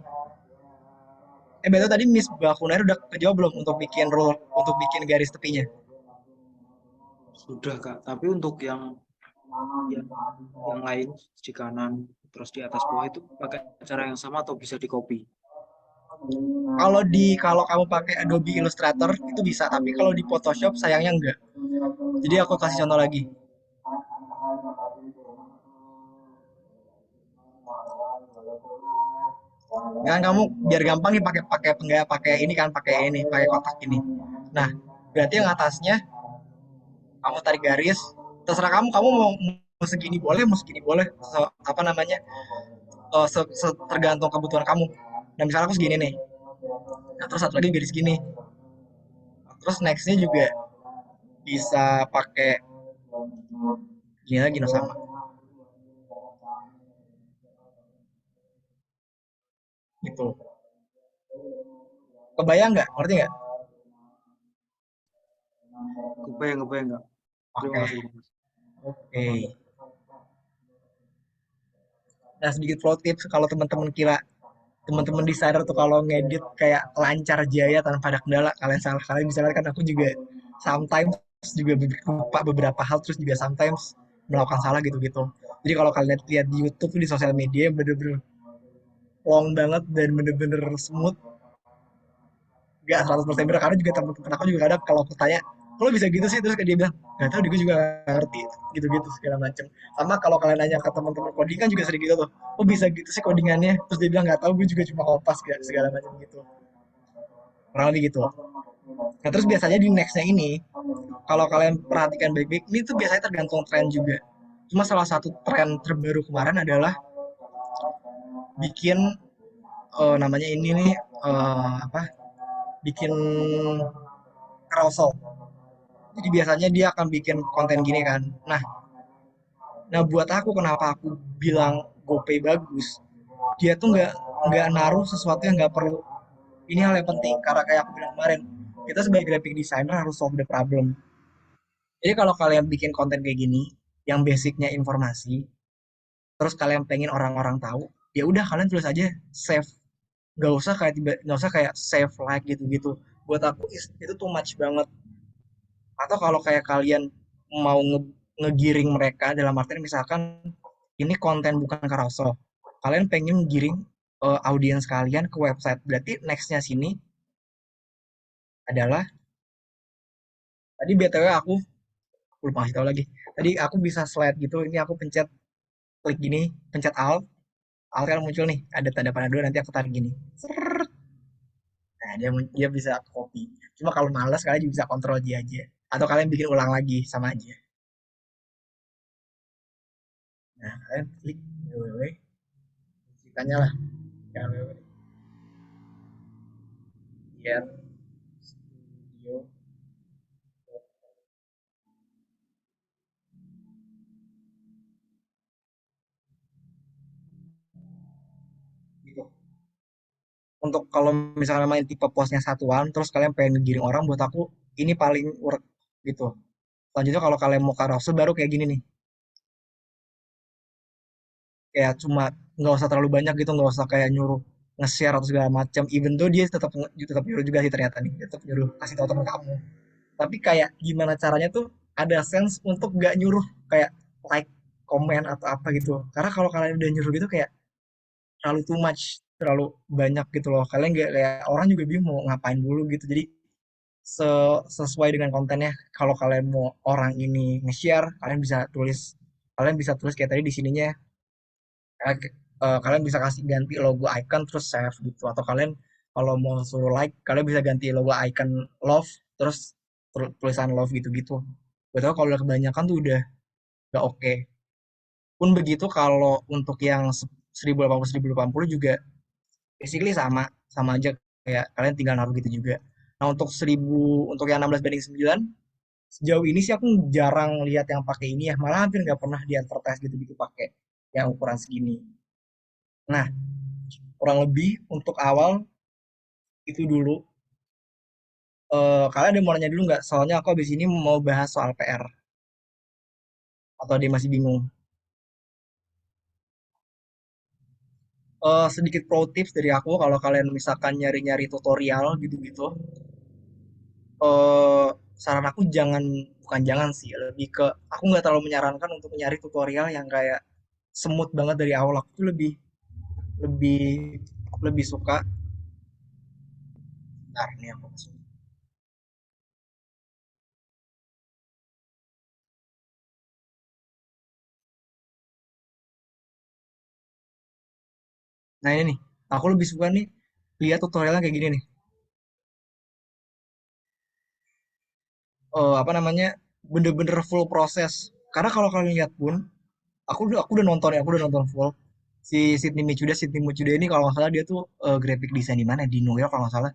Betul tadi Miss Bakunair udah kejawab belum untuk bikin rule, untuk bikin garis tepinya? Sudah Kak, tapi untuk yang yang lain di kanan terus di atas bawah itu pakai cara yang sama atau bisa di copy? Kalau kamu pakai Adobe Illustrator itu bisa, tapi kalau di Photoshop sayangnya enggak. Jadi aku kasih contoh lagi. Kan kamu biar gampang nih pakai pakai enggak pakai ini kan, pakai kotak ini. Nah, berarti yang atasnya kamu tarik garis, terserah kamu mau segini boleh, mau segini boleh. Apa namanya? Tergantung kebutuhan kamu. Nah, misalnya aku segini nih. Nah, terus satu lagi garis gini. Terus nextnya juga bisa pakai gini lagi no sama. Gitu. Kebayang nggak? Ngerti nggak? Kebayang Kak. Terima Oke. kasih. Oke. Nah, sedikit pro tips kalau teman-teman kira teman-teman desainer tuh kalau ngedit kayak lancar jaya tanpa ada kendala, kalian salah. Kalian bisa lihat kan aku juga sometimes juga lupa beberapa hal, terus juga sometimes melakukan salah gitu-gitu. Jadi kalau kalian lihat di YouTube di sosial media bener-bener long banget dan bener-bener smooth, gak 100% bener, karena juga teman-teman aku juga kadang kalau aku tanya kalau bisa gitu sih, terus kayak dia bilang nggak tahu, dia juga gak ngerti gitu-gitu segala macem. Sama kalau kalian nanya ke teman-teman coding kan juga sering gitu tuh, oh bisa gitu sih codingannya, terus dia bilang nggak tahu, gue juga cuma kopas segala macam gitu, kurang lebih gitu. Nah terus biasanya di nextnya ini, kalau kalian perhatikan baik-baik, ini tuh biasanya tergantung tren juga. Cuma salah satu tren terbaru kemarin adalah bikin namanya ini nih, apa, bikin carousel. Jadi biasanya dia akan bikin konten gini kan. Nah, buat aku kenapa aku bilang GoPay bagus? Dia tuh nggak naruh sesuatu yang nggak perlu. Ini hal yang penting karena kayak aku bilang kemarin, kita sebagai graphic designer harus solve the problem. Jadi kalau kalian bikin konten kayak gini, yang basicnya informasi, terus kalian pengen orang-orang tahu, ya udah kalian tulis aja save. Nggak usah kayak save like gitu-gitu. Buat aku itu too much banget. Atau kalau kayak kalian mau ngegiring mereka dalam artian misalkan ini konten bukan carousel, kalian pengen giring audiens kalian ke website, berarti nextnya sini adalah tadi btw aku lupa kasih tahu lagi, tadi aku bisa slide gitu, ini aku pencet klik gini, pencet alt kan muncul nih ada tanda panah dua, nanti aku tarik gini. Nah, dia bisa copy. Cuma kalau malas kalian juga bisa kontrol J aja. Atau kalian bikin ulang lagi sama aja. Nah, kalian klik www, ceritanya lah. Ya, www. Biar studio gitu. Untuk kalau misalnya main tipe posnya satuan, terus kalian pengen ngegiring orang, buat aku ini paling work gitu. Selanjutnya kalau kalian mau carousel baru kayak gini nih, kayak cuma nggak usah terlalu banyak gitu, nggak usah kayak nyuruh nge-share atau segala macam. Even though dia tetap nyuruh juga sih ternyata nih, tetap nyuruh kasih tahu teman kamu. Tapi kayak gimana caranya tuh ada sense untuk nggak nyuruh kayak like, komen atau apa gitu. Karena kalau kalian udah nyuruh gitu kayak terlalu too much, terlalu banyak gitu loh. Kalian nggak kayak orang juga bingung mau ngapain dulu gitu. Jadi sesuai dengan kontennya. Kalau kalian mau orang ini nge-share, kalian bisa tulis kayak tadi di sininya, kalian bisa kasih ganti logo icon terus save gitu, atau kalian kalau mau suruh like, kalian bisa ganti logo icon love terus tulisan love gitu-gitu. Betul, kalau udah kebanyakan tuh udah gak oke. Pun begitu kalau untuk yang 1080 1080 juga basically sama sama aja, kayak kalian tinggal naruh gitu juga. Nah, untuk yang 16:9, sejauh ini sih aku jarang lihat yang pakai ini ya, malah hampir nggak pernah di advertise gitu-gitu pakai yang ukuran segini. Nah, kurang lebih untuk awal itu dulu. Kalian ada mau nanya dulu nggak? Soalnya aku habis ini mau bahas soal PR. Atau dia masih bingung? Sedikit pro tips dari aku kalau kalian misalkan nyari-nyari tutorial gitu-gitu, eh saran aku bukan jangan sih, lebih ke aku nggak terlalu menyarankan untuk nyari tutorial yang kayak semut banget dari awal. Aku tuh lebih lebih lebih suka. Nah, ini aku. Nah, ini nih, aku lebih suka nih lihat tutorialnya kayak gini nih. Apa namanya? Bener-bener full proses. Karena kalau kalian lihat pun, aku udah nonton ya, aku udah nonton full. Si Sydney Michuda ini kalau nggak salah dia tuh graphic design di mana? Di New York kalau nggak salah.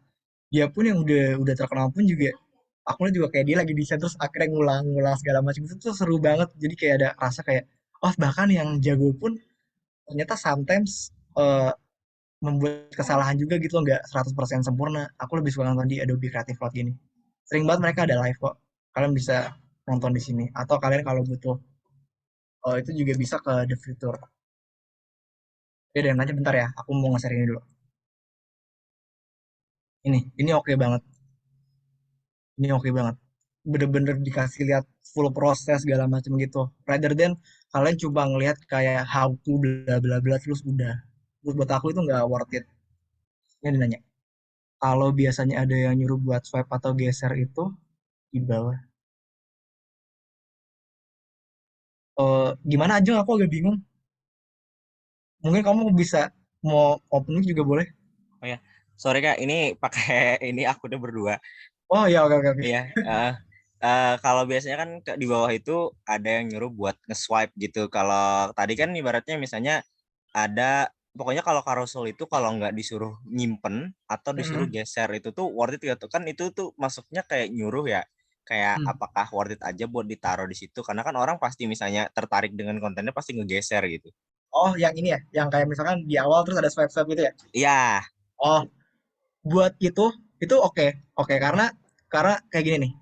Dia pun yang udah terkenal pun juga aku lihat juga kayak dia lagi desain terus akhirnya ngulang-ngulang segala macam itu tuh seru banget. Jadi kayak ada rasa kayak oh bahkan yang jago pun ternyata sometimes membuat kesalahan juga gitu loh, nggak 100% sempurna. Aku lebih suka nonton di Adobe Creative Cloud gini. Sering banget mereka ada live kok. Kalian bisa nonton di sini. Atau kalian kalau butuh itu juga bisa ke The Future. Oke deh, nanti bentar ya. Aku mau nge-share ini dulu. Ini oke banget. Ini oke banget. Bener-bener dikasih lihat full proses segala macam gitu. Rather than kalian cuma ngelihat kayak how to bla bla bla terus udah. Terus buat aku itu nggak worth it. Ini nanya. Kalau biasanya ada yang nyuruh buat swipe atau geser itu di bawah. Gimana aja aku agak bingung. Mungkin kamu bisa mau opening juga boleh. Oh ya, sorry Kak, ini pakai ini aku udah berdua. Oh ya, oke oke oke. Iya, kalau biasanya kan di bawah itu ada yang nyuruh buat nge-swipe gitu. Kalau tadi kan ibaratnya misalnya ada, pokoknya kalau carousel itu kalau nggak disuruh nyimpen atau disuruh Mm-mm. geser itu tuh worth it gitu kan, itu tuh masuknya kayak nyuruh ya. Kayak Hmm. apakah worth it aja buat ditaruh di situ? Karena kan orang pasti misalnya tertarik dengan kontennya pasti ngegeser gitu. Oh, yang ini ya, yang kayak misalkan di awal terus ada swipe swipe gitu ya. Iya, Oh, buat itu oke oke karena kayak gini nih.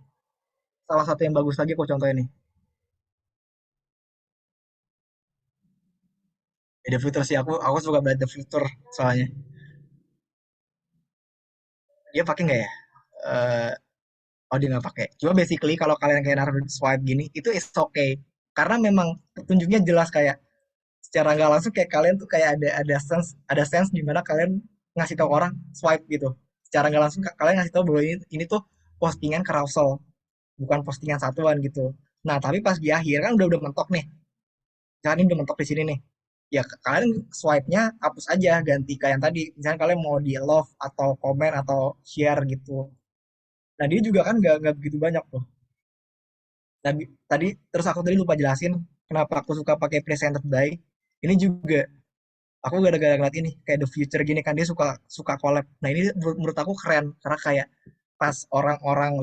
Salah satu yang bagus lagi aku contohin nih. The Future sih aku suka banget The Future soalnya. Dia pakai nggak ya? Eh oh dia nggak pakai. Cuma basically kalau kalian kayak naruh swipe gini itu is okay. Karena memang petunjuknya jelas kayak secara nggak langsung kayak kalian tuh kayak ada sense di mana kalian ngasih tahu orang swipe gitu. Secara nggak langsung kalian ngasih tahu bahwa ini tuh postingan carousel, bukan postingan satuan gitu. Nah, tapi pas di akhir kan udah mentok nih. Kan ini udah mentok di sini nih. Ya kalian swipe-nya hapus aja, ganti kayak yang tadi. Misalnya kalian mau di love atau komen atau share gitu. Nah, dia juga kan nggak begitu banyak tuh. Tadi, tadi terus aku tadi lupa jelasin kenapa aku suka pakai presented by. Ini juga aku gara-gara ngeliat ini kayak The Future gini kan dia suka suka collab. Nah, ini menurut aku keren karena kayak pas orang-orang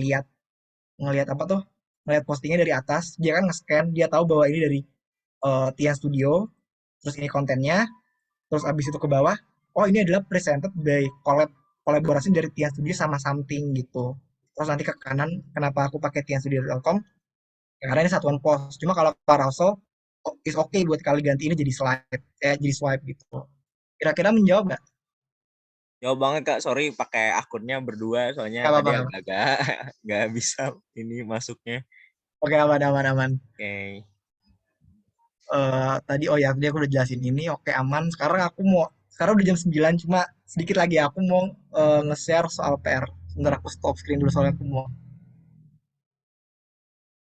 ngelihat apa tuh? Ngelihat postingnya dari atas, dia kan nge-scan, dia tahu bahwa ini dari Tian Studio, terus ini kontennya, terus abis itu ke bawah, oh ini adalah presented by kolaborasi dari Tian Studio sama something gitu. Terus nanti ke kanan, kenapa aku pakai tianstudio.com? Ya, karena ini satuan pos. Cuma kalau carousel, is okay buat kali ganti ini jadi jadi swipe gitu. Kira-kira menjawab nggak? jauh banget Kak. Sorry pakai akunnya berdua soalnya Nggak tadi apa-apa. agak-agak nggak bisa ini masuknya. Oke, aman, aman, aman. Oke. Tadi oh ya, tadi aku udah jelasin ini. Oke, aman. Sekarang udah jam 9, cuma sedikit lagi aku mau nge-share soal PR. Sebentar aku stop screen dulu soalnya aku mau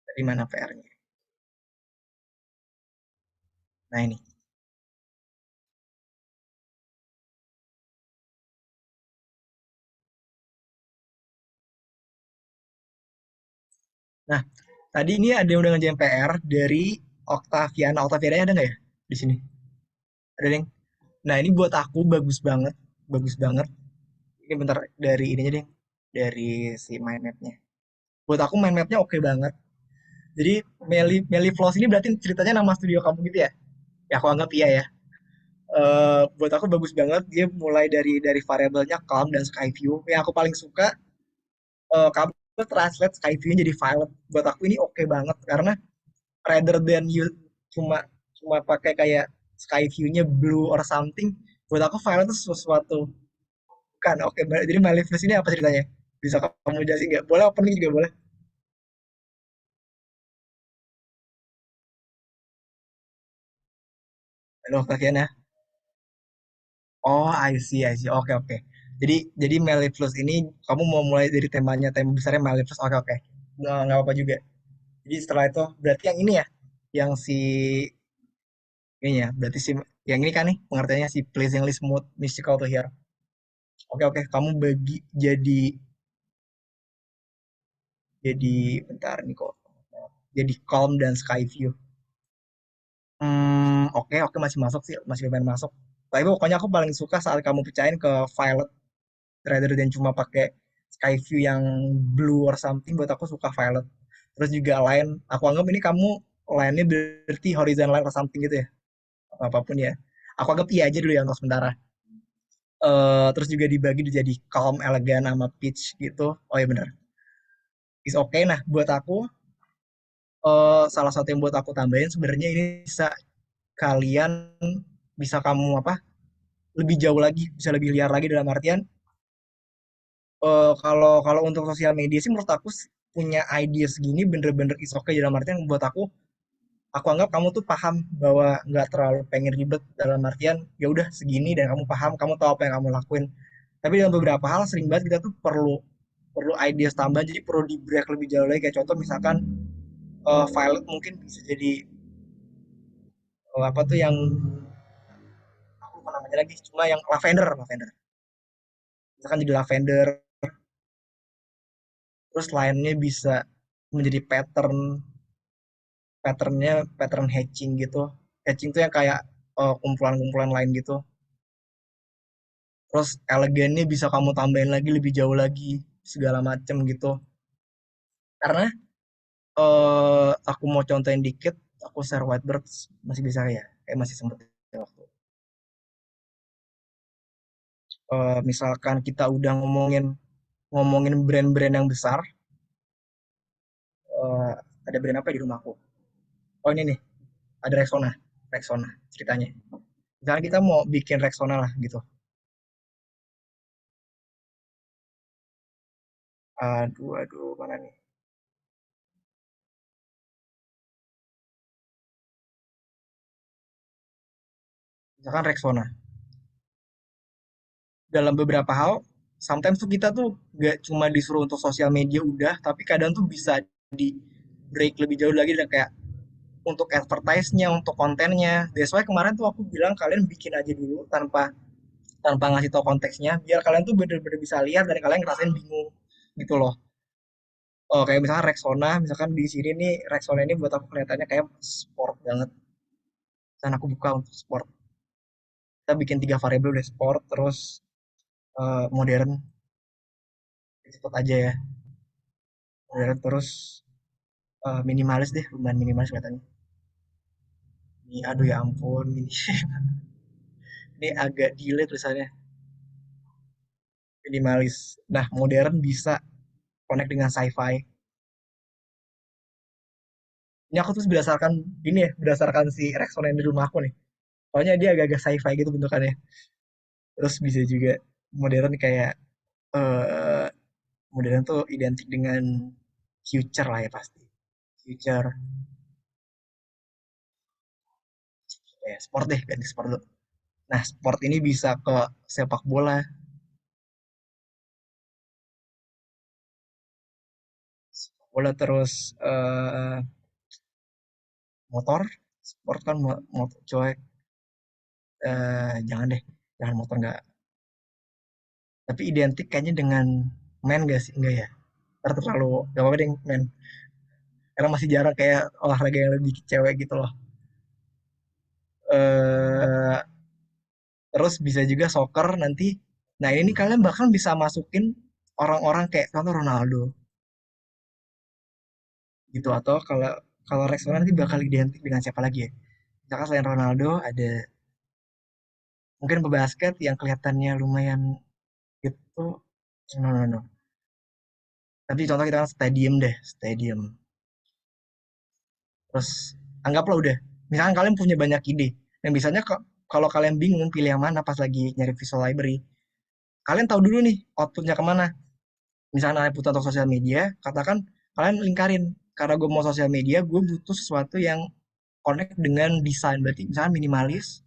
dari mana PR-nya. Nah, ini. Nah, tadi ini ada yang udah ngerjain PR dari Octaviana. Octaviana ada nggak ya di sini? Ada, Deng? Nah, ini buat aku bagus banget. Bagus banget. Ini bentar dari ininya deh. dari si mind mapnya. Buat aku mind mapnya oke banget. Jadi Meli Floss ini berarti ceritanya nama studio kamu gitu ya? Ya aku anggap iya ya. Buat aku bagus banget. Dia mulai dari variabelnya calm dan sky view. Yang aku paling suka kamu translate sky view jadi violet. Buat aku ini oke banget karena rather than you cuma cuma pakai kayak sky view-nya blue or something, buat aku violet itu sesuatu kan oke. Jadi Malefus ini apa ceritanya? Bisa kamu jelasin nggak? Boleh opening juga boleh. Halo Kak Kiana. Oh, I see. Oke, oke. Jadi Malefus ini kamu mau mulai dari tema besarnya Malefus. Oke, oke. Nggak apa-apa juga. Jadi setelah itu berarti yang ini ya, yang si ini ya, berarti si yang ini kan nih pengertiannya si pleasingly smooth mystical to hear. Oke, oke. Kamu bagi jadi bentar nih kok. Jadi calm dan sky view. Oke, oke masih masuk sih, masih lumayan masuk. Tapi pokoknya aku paling suka saat kamu pecahin ke violet rather than cuma pakai sky view yang blue or something. Buat aku suka violet. Terus juga line, aku anggap ini kamu line-nya berarti horizon line or something gitu ya, apapun ya. Aku anggap iya aja dulu ya untuk sementara. Terus juga dibagi jadi calm, elegan, sama peach gitu. Oh iya benar. Is oke. Nah, buat aku salah satu yang buat aku tambahin sebenarnya ini bisa kalian bisa kamu apa lebih jauh lagi, bisa lebih liar lagi dalam artian kalau kalau untuk sosial media sih menurut aku punya ide segini bener-bener is okay dalam artian buat aku anggap kamu tuh paham bahwa nggak terlalu pengen ribet dalam artian ya udah segini dan kamu paham, kamu tahu apa yang kamu lakuin. Tapi dalam beberapa hal sering banget kita tuh perlu perlu ide tambahan, jadi perlu di break lebih jauh lagi. Kayak contoh misalkan Violet mungkin bisa jadi apa tuh yang aku lupa namanya lagi, cuma yang lavender misalkan jadi lavender. Terus lainnya bisa menjadi pattern hatching gitu. Hatching tuh yang kayak kumpulan-kumpulan lain gitu. Terus elegannya bisa kamu tambahin lagi lebih jauh lagi segala macem gitu. Karena aku mau contohin dikit, aku share Whitebirds masih bisa ya, kayak masih sempet ya waktu. Misalkan kita udah ngomongin ngomongin brand-brand yang besar, eh, ada brand apa di rumahku? Oh ini nih, ada Rexona ceritanya. Misalnya kita mau bikin Rexona lah gitu. Aduh, mana nih? Misalkan Rexona. Dalam beberapa hal, sometimes tuh kita tuh gak cuma disuruh untuk sosial media udah, tapi kadang tuh bisa di break lebih jauh lagi dan kayak untuk advertise-nya, untuk kontennya. That's why kemarin tuh aku bilang kalian bikin aja dulu tanpa tanpa ngasih tau konteksnya, biar kalian tuh bener-bener bisa lihat dan kalian ngerasain bingung gitu loh. Oh, kayak misalkan Rexona, misalkan di sini nih Rexona ini buat aku kelihatannya kayak sport banget. Dan aku buka untuk sport. Kita bikin 3 variabel deh, sport, terus modern, cepet aja ya. Modern terus minimalis deh, lumayan minimalis katanya. Ini aduh ya ampun, ini agak delay tulisannya. Minimalis. Nah, modern bisa connect dengan sci-fi. Ini aku tuh berdasarkan ini ya, berdasarkan si Rexona yang di rumah aku nih. Soalnya dia agak-agak sci-fi gitu bentukannya. Terus bisa juga modern kayak eh modern tuh identik dengan future lah ya pasti. Future, ya sport deh, ganti sport dulu. Nah, sport ini bisa ke sepak bola, terus motor, sport kan motor coy. Jangan deh, jangan motor nggak. Tapi identik kayaknya dengan men gak sih? Enggak ya? Terlalu, gak apa-apa deh men. Karena masih jarang kayak olahraga yang lebih cewek gitu loh. eh Terus bisa juga soccer nanti. Nah ini kalian bahkan bisa masukin orang-orang kayak contoh Ronaldo gitu, atau kalau kalau Rexona nanti bakal identik dengan siapa lagi ya? Misalkan selain Ronaldo ada mungkin pebasket yang kelihatannya lumayan gitu. No, no, no. Tapi contoh kita kan stadium deh, stadium. Terus anggaplah udah. Misalkan kalian punya banyak ide. Dan biasanya kalau kalian bingung pilih yang mana pas lagi nyari visual library, kalian tahu dulu nih outputnya kemana. Misalkan kalian butuh untuk sosial media, katakan kalian lingkarin. Karena gue mau sosial media, gue butuh sesuatu yang connect dengan desain. Berarti misalkan minimalis,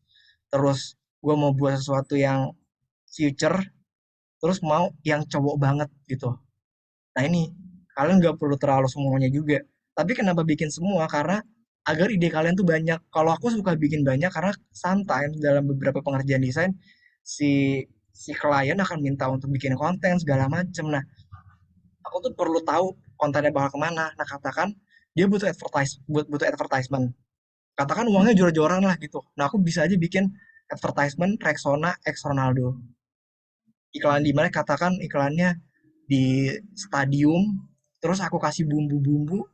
terus gue mau buat sesuatu yang future, terus mau yang cowok banget gitu. Nah ini, kalian nggak perlu terlalu semuanya juga. Tapi kenapa bikin semua? Karena agar ide kalian tuh banyak. Kalau aku suka bikin banyak karena sometimes dalam beberapa pengerjaan desain si si klien akan minta untuk bikin konten segala macem. Nah, aku tuh perlu tahu kontennya bakal kemana. Nah, katakan dia butuh advertisement. Katakan uangnya jor-joran lah gitu. Nah, aku bisa aja bikin advertisement Rexona X Ronaldo. Iklan di mana katakan iklannya di stadium, terus aku kasih bumbu-bumbu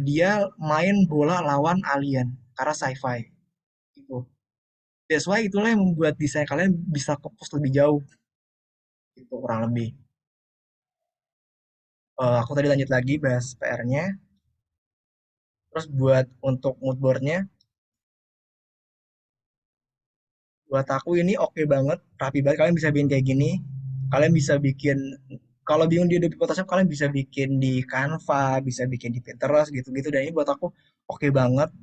dia main bola lawan alien karena sci-fi gitu. That's why itulah yang membuat desain kalian bisa ke push lebih jauh gitu kurang lebih. Aku tadi lanjut lagi bahas PR-nya. Terus buat untuk mood board-nya, buat aku ini oke banget, rapi banget. Kalian bisa bikin kayak gini. Kalian bisa bikin kalau bingung di Adobe Photoshop kalian bisa bikin di Canva, bisa bikin di Pinterest gitu-gitu. Dan ini buat aku oke banget.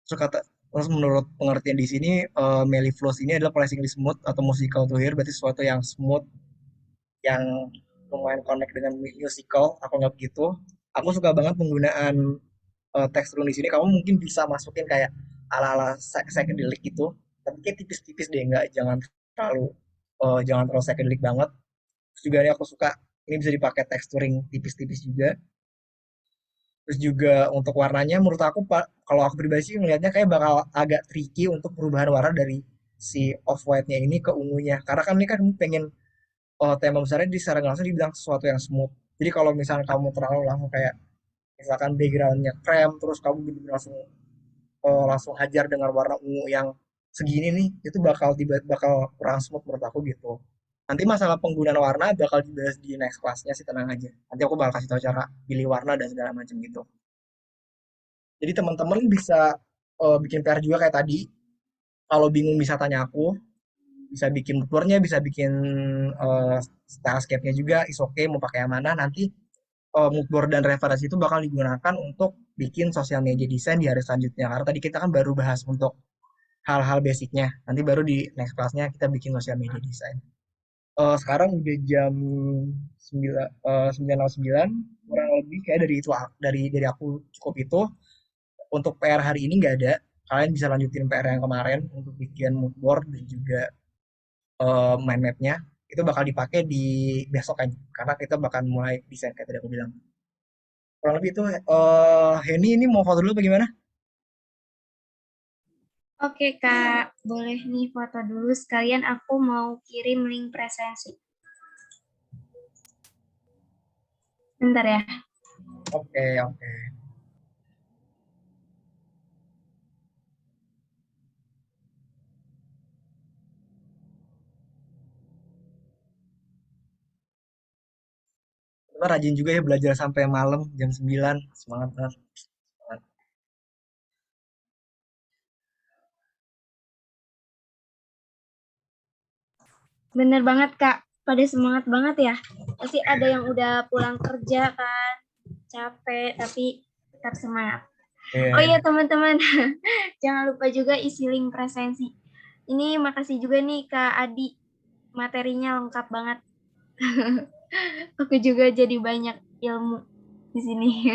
Terus terus menurut pengertian di sini mellifluous ini adalah pleasingly smooth atau musical to hear, berarti sesuatu yang smooth, yang lumayan connect dengan musical. Aku nggak begitu. Aku suka banget penggunaan tekstur di sini. Kamu mungkin bisa masukin kayak ala-ala psychedelic gitu, tapi kayak tipis-tipis deh, nggak jangan terlalu psychedelic banget. Terus juga ini aku suka ini bisa dipakai texturing tipis-tipis juga. Terus juga untuk warnanya menurut aku Pak, kalau aku pribadi sih ngelihatnya kayak bakal agak tricky untuk perubahan warna dari si off white-nya ini ke ungunya. Karena kan ini kan kamu pengen tema besarnya di secara langsung dibilang sesuatu yang smooth. Jadi kalau misalnya kamu terlalu langsung kayak misalkan backgroundnya krem, terus kamu bener-bener langsung hajar dengan warna ungu yang segini nih, itu bakal kurang smooth menurut aku gitu. Nanti masalah penggunaan warna bakal dibahas di next class-nya sih, tenang aja. Nanti aku bakal kasih tahu cara pilih warna dan segala macam gitu. Jadi teman-teman bisa bikin PR juga kayak tadi. Kalau bingung bisa tanya aku, bisa bikin moodboard-nya, bisa bikin stylescape-nya juga, is okay mau pakai yang mana. Nanti moodboard dan referensi itu bakal digunakan untuk bikin sosial media desain di hari selanjutnya. Karena tadi kita kan baru bahas untuk hal-hal basicnya. Nanti baru di next class-nya kita bikin sosial media desain. Sekarang udah jam 9.09, kurang lebih kayak dari aku cukup itu. Untuk PR hari ini nggak ada. Kalian bisa lanjutin PR yang kemarin untuk bikin mood board dan juga mind map-nya. Itu bakal dipakai di besok kan, karena kita bakal mulai desain kayak tadi aku bilang. Kurang lebih itu, Henny ini mau foto dulu apa gimana? Oke Kak, boleh nih foto dulu sekalian aku mau kirim link presensi. Bentar ya. Oke, oke. Kita rajin juga ya belajar sampai malam jam 9. Semangat banget. Semangat. Bener banget Kak, pada semangat banget ya. Pasti ada yang udah pulang kerja kan, capek tapi tetap semangat. Oh iya teman-teman, jangan lupa juga isi link presensi. Ini makasih juga nih Kak Adi, materinya lengkap banget. Aku juga jadi banyak ilmu di sini.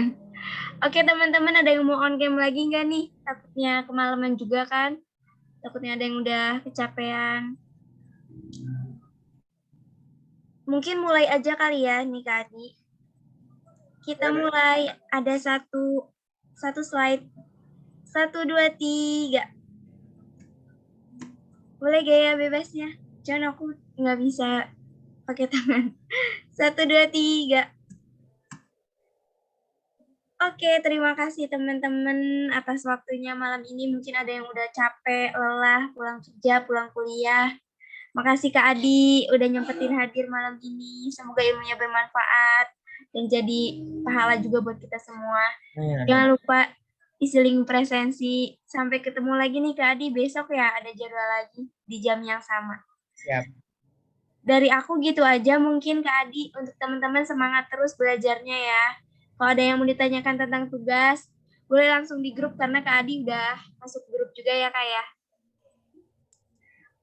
Oke teman-teman, ada yang mau on cam lagi nggak nih? Takutnya kemalaman juga kan? Takutnya ada yang udah kecapean. Mungkin mulai aja kali ya nih Kak Adi. Kita mulai, ada satu slide. 1, 2, 3. Boleh gaya bebasnya. Jangan aku nggak bisa pakai tangan. 1, 2, 3. Oke, terima kasih teman-teman atas waktunya malam ini. Mungkin ada yang udah capek, lelah, pulang kerja, pulang kuliah. Makasih Kak Adi udah nyempetin hadir malam ini. Semoga ilmunya bermanfaat dan jadi pahala juga buat kita semua. Jangan lupa isi link presensi. Sampai ketemu lagi nih Kak Adi besok ya, ada jadwal lagi di jam yang sama. Siap. Dari aku gitu aja mungkin Kak Adi. Untuk teman-teman semangat terus belajarnya ya. Kalau ada yang mau ditanyakan tentang tugas, boleh langsung di grup karena Kak Adi udah masuk grup juga ya Kak ya.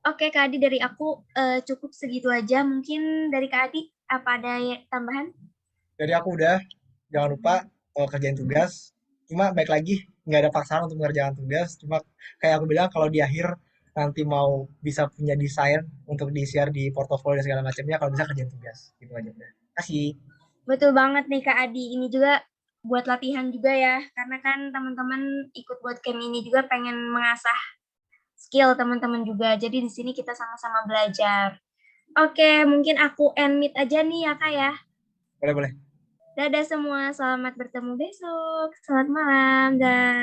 Oke Kak Adi, dari aku cukup segitu aja. Mungkin dari Kak Adi apa ada tambahan? Dari aku udah, jangan lupa kerjain tugas. Cuma baik lagi, nggak ada paksaan untuk mengerjakan tugas. Cuma kayak aku bilang, kalau di akhir nanti mau bisa punya desain untuk di-share di portofolio dan segala macamnya, kalau bisa kerjain tugas. Gitu aja udah. Kasih. Betul banget nih Kak Adi. Ini juga buat latihan juga ya. Karena kan teman-teman ikut bootcamp ini juga pengen mengasah skill teman-teman juga. Jadi di sini kita sama-sama belajar. Oke, mungkin aku end meet aja nih ya Kak ya. Boleh, boleh. Dadah semua, selamat bertemu besok. Selamat malam, dan